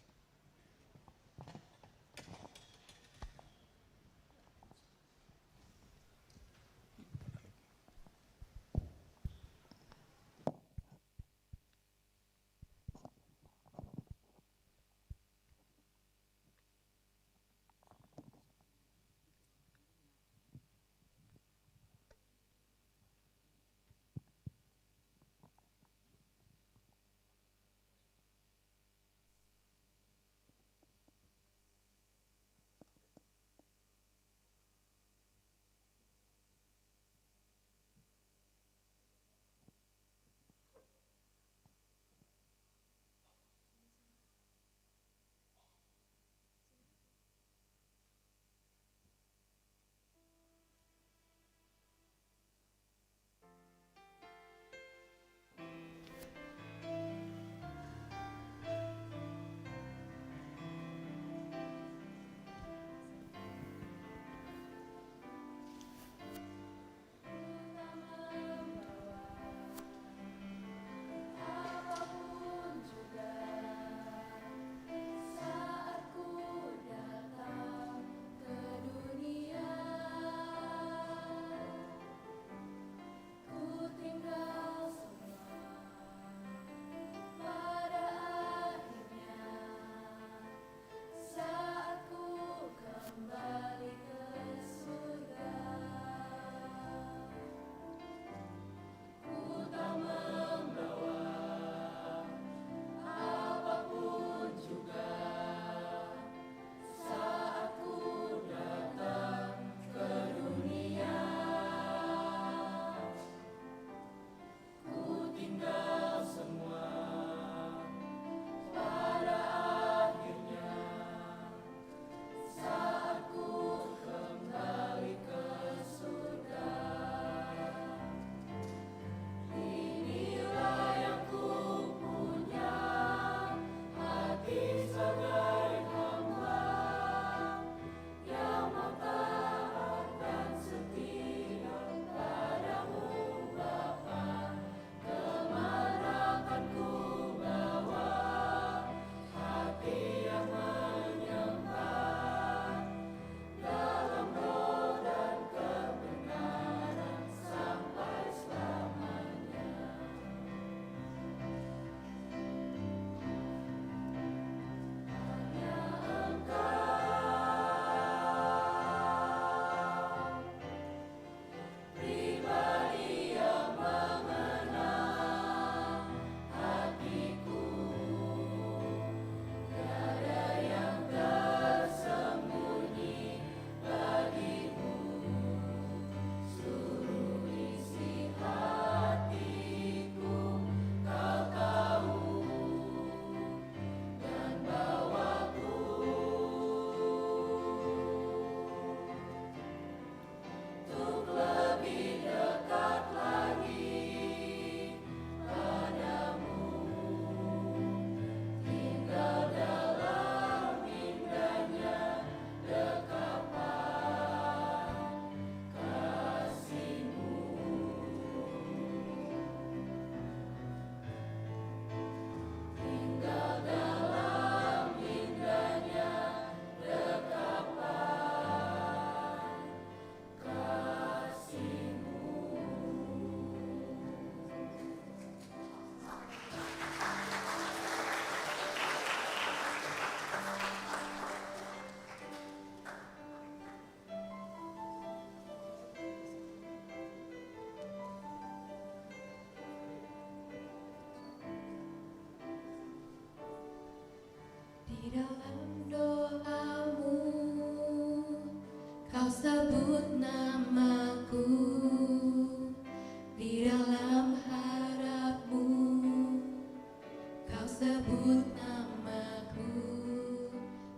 sebut namaku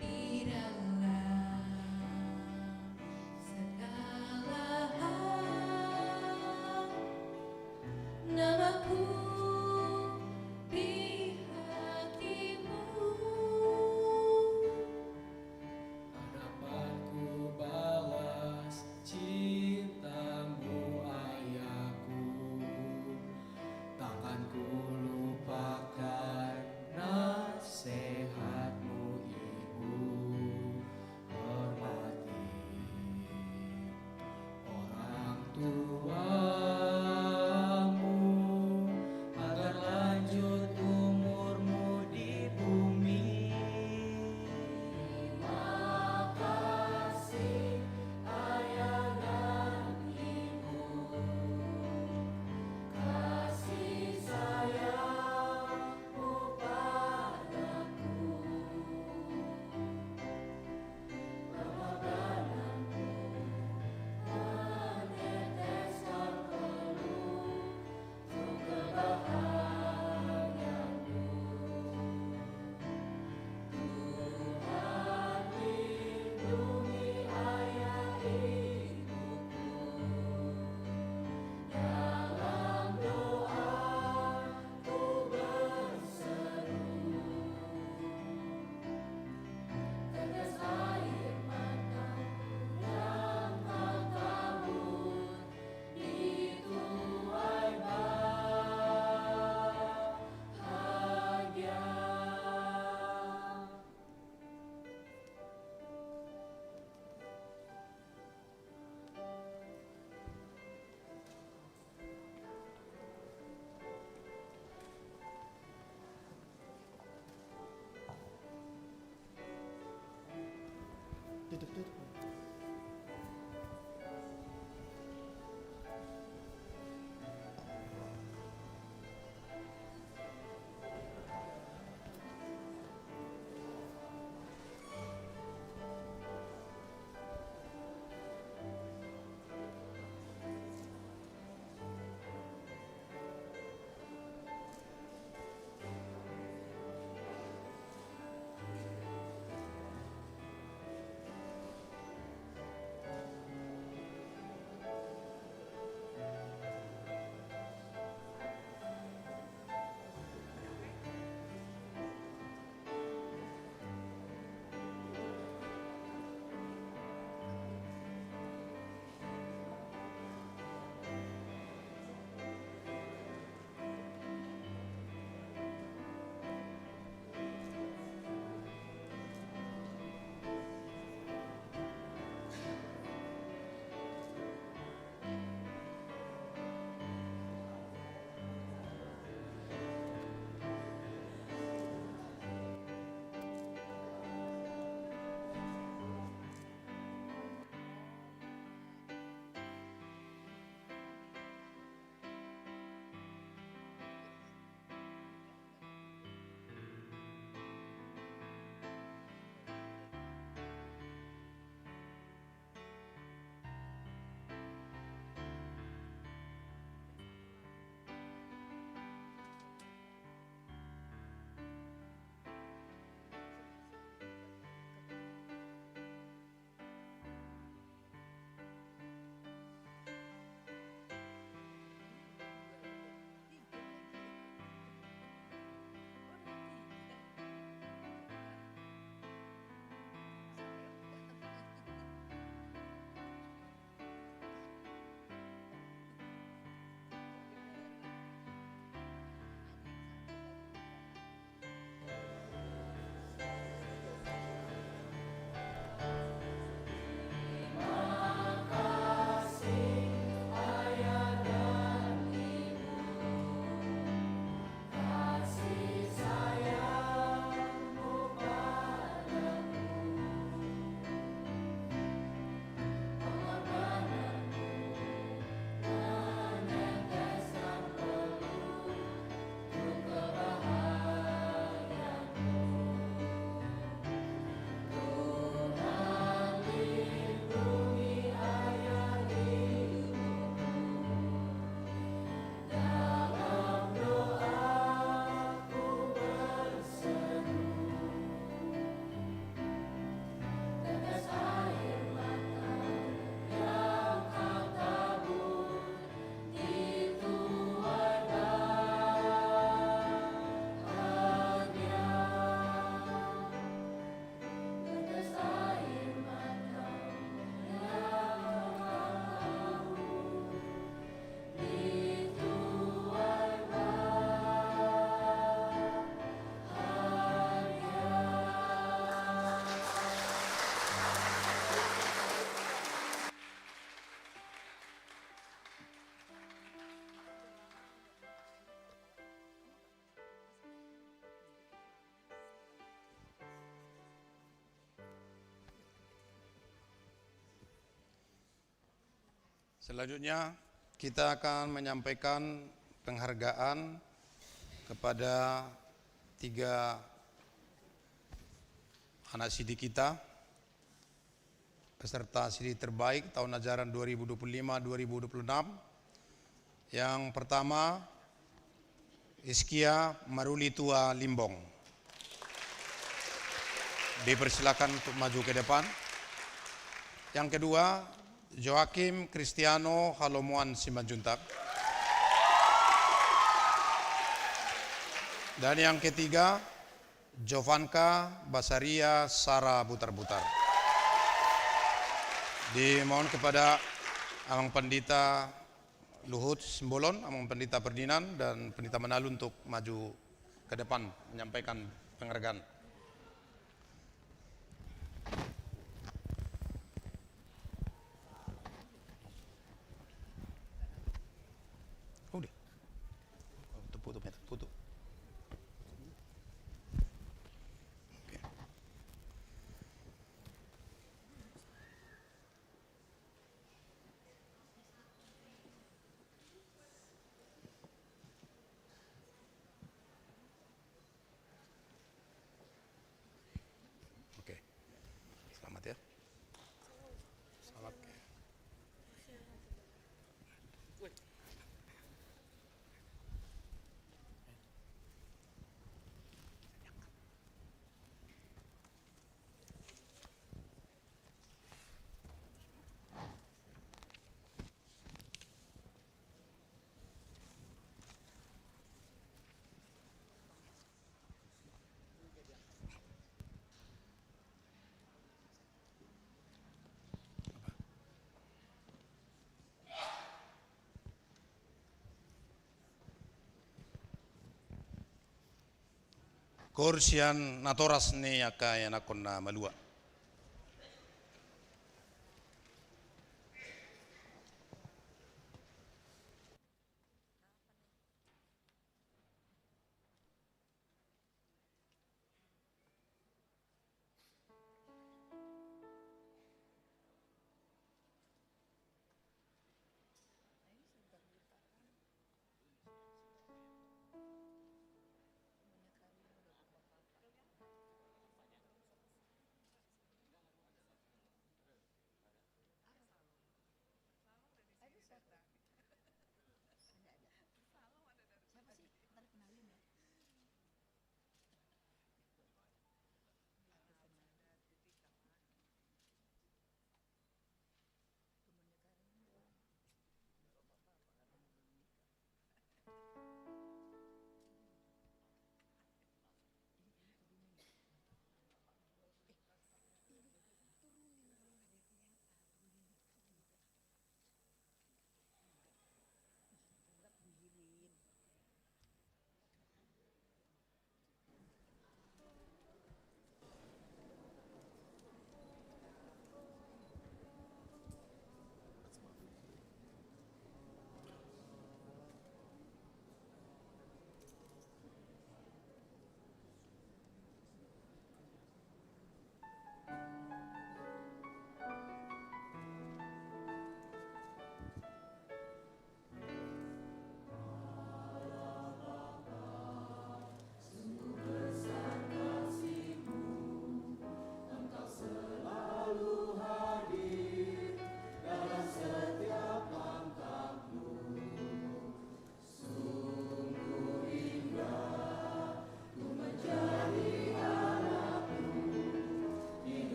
di dalam segala hal, namaku di hatimu. Hadapanku balas cintamu ayahku, takkan ku lupakan Selanjutnya kita akan menyampaikan penghargaan kepada 3 anak sidi kita, peserta sidi terbaik tahun ajaran 2025-2026. Yang pertama, Iskia Maruli Tua Limbong. Dipersilakan untuk maju ke depan. Yang kedua, Joakim Kristiano Halomuan Simanjuntak. Dan yang ketiga, Jovanka Basaria Sara Butar-Butar. Dimohon kepada Amang Pendeta Luhut Simbolon, Amang Pendeta Perdinan, dan Pendeta Manalun untuk maju ke depan menyampaikan penghargaan. Udah. Putu. Oke. Selamat ya. Selamat. Korsian natoras ne aka yanakonna malua.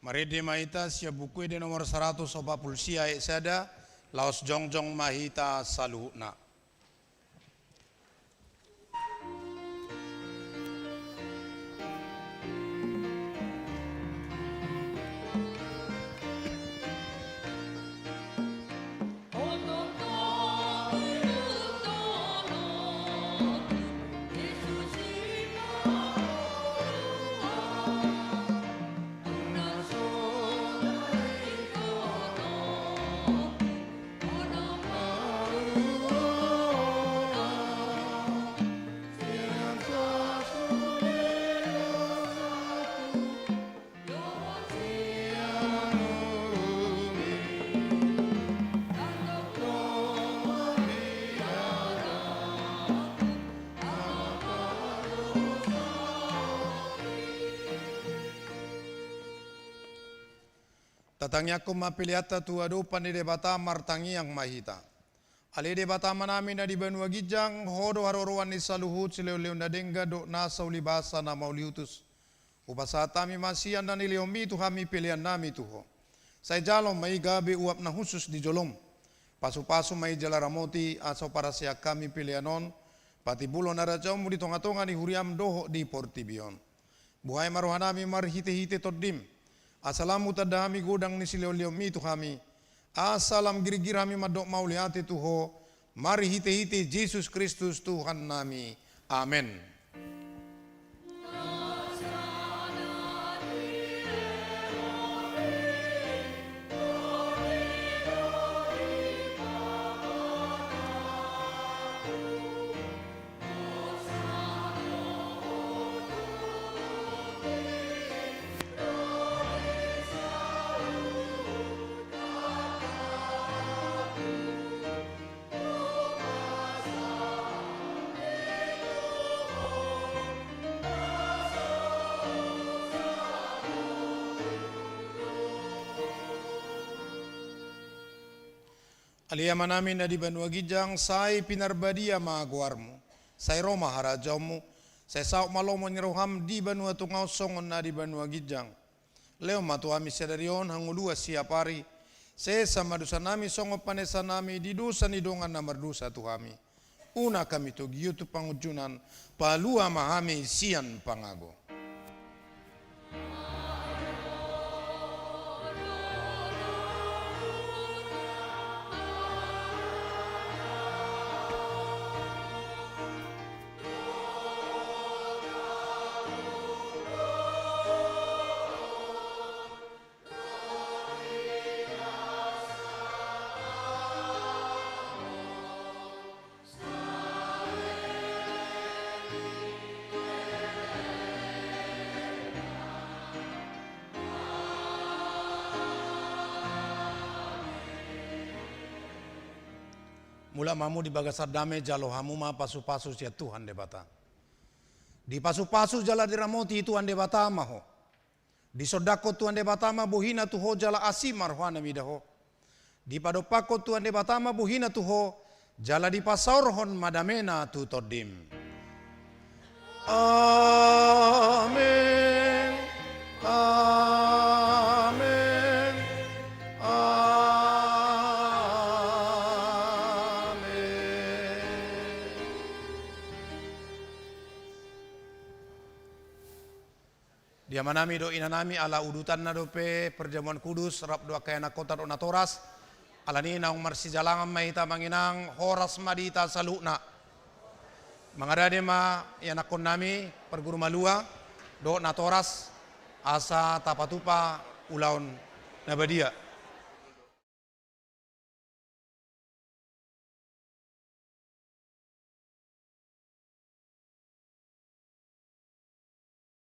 Marede mahita sia buku de nomor 140 sia sada laos jongjong mahita saluhna. Tatangnya ko mapiliata tu adu panide bata martangi yang mahita. Alide bata manami na di Banua Gijang hodo harorowan ni saluhut sileu-leu na dengga do nasa ulibasa na mauliutus. Upasatami masian dan iliomi tu hami pilihan nami tuho. Saya jalom mai gabi uap na khusus di jolom. Pasu-pasu mai jalaramoti aso para siya kami pilihanon. Pati bulo na rajau di tonga-tonga ni huriam doho di Portibion. Buhay marohanami marhite-hite toddim. Asalamu tadami godang ni sileo-leo mi tu kami. Asalam girigir kami madok mauliati tuho. Mari hite-hite Yesus Kristus Tuhan nami. Amin. Aliyama namin na di Banua Gijang, say pinarbadia maaguarmu, say Roma harajaumu, say sauk malomo niroham di Banua Tungau songon na di Banua Gijang. Leo matuami sedarion hangulua siapari, say sama dosa nami songo panesa nami di dosa nidongan na mardosa tuhami. Una kami tu giyutu pangujunan, palua mahami sian pangago. Mula mamu di bagasar dame jalo hamuma pasu-pasu sia Tuhan de bata. Di pasu-pasu jala diramoti Tuhan de bata maho. Di sodako Tuhan de bata ma buhina tuho jala asimar huana midaho. Di padopako Tuhan de bata ma buhina tuho jala di pasaurhon madamena tu todim. Amin. Amin. Dia manami do inanami ala udutan na dope perjamuan kudus rap doa kayana kota do natoras ala ni naung marsi jalangan mahita manginang horas madita salukna mangadade ma yanakon nami perguru malua do natoras asa tapatupa ulaun nabadia.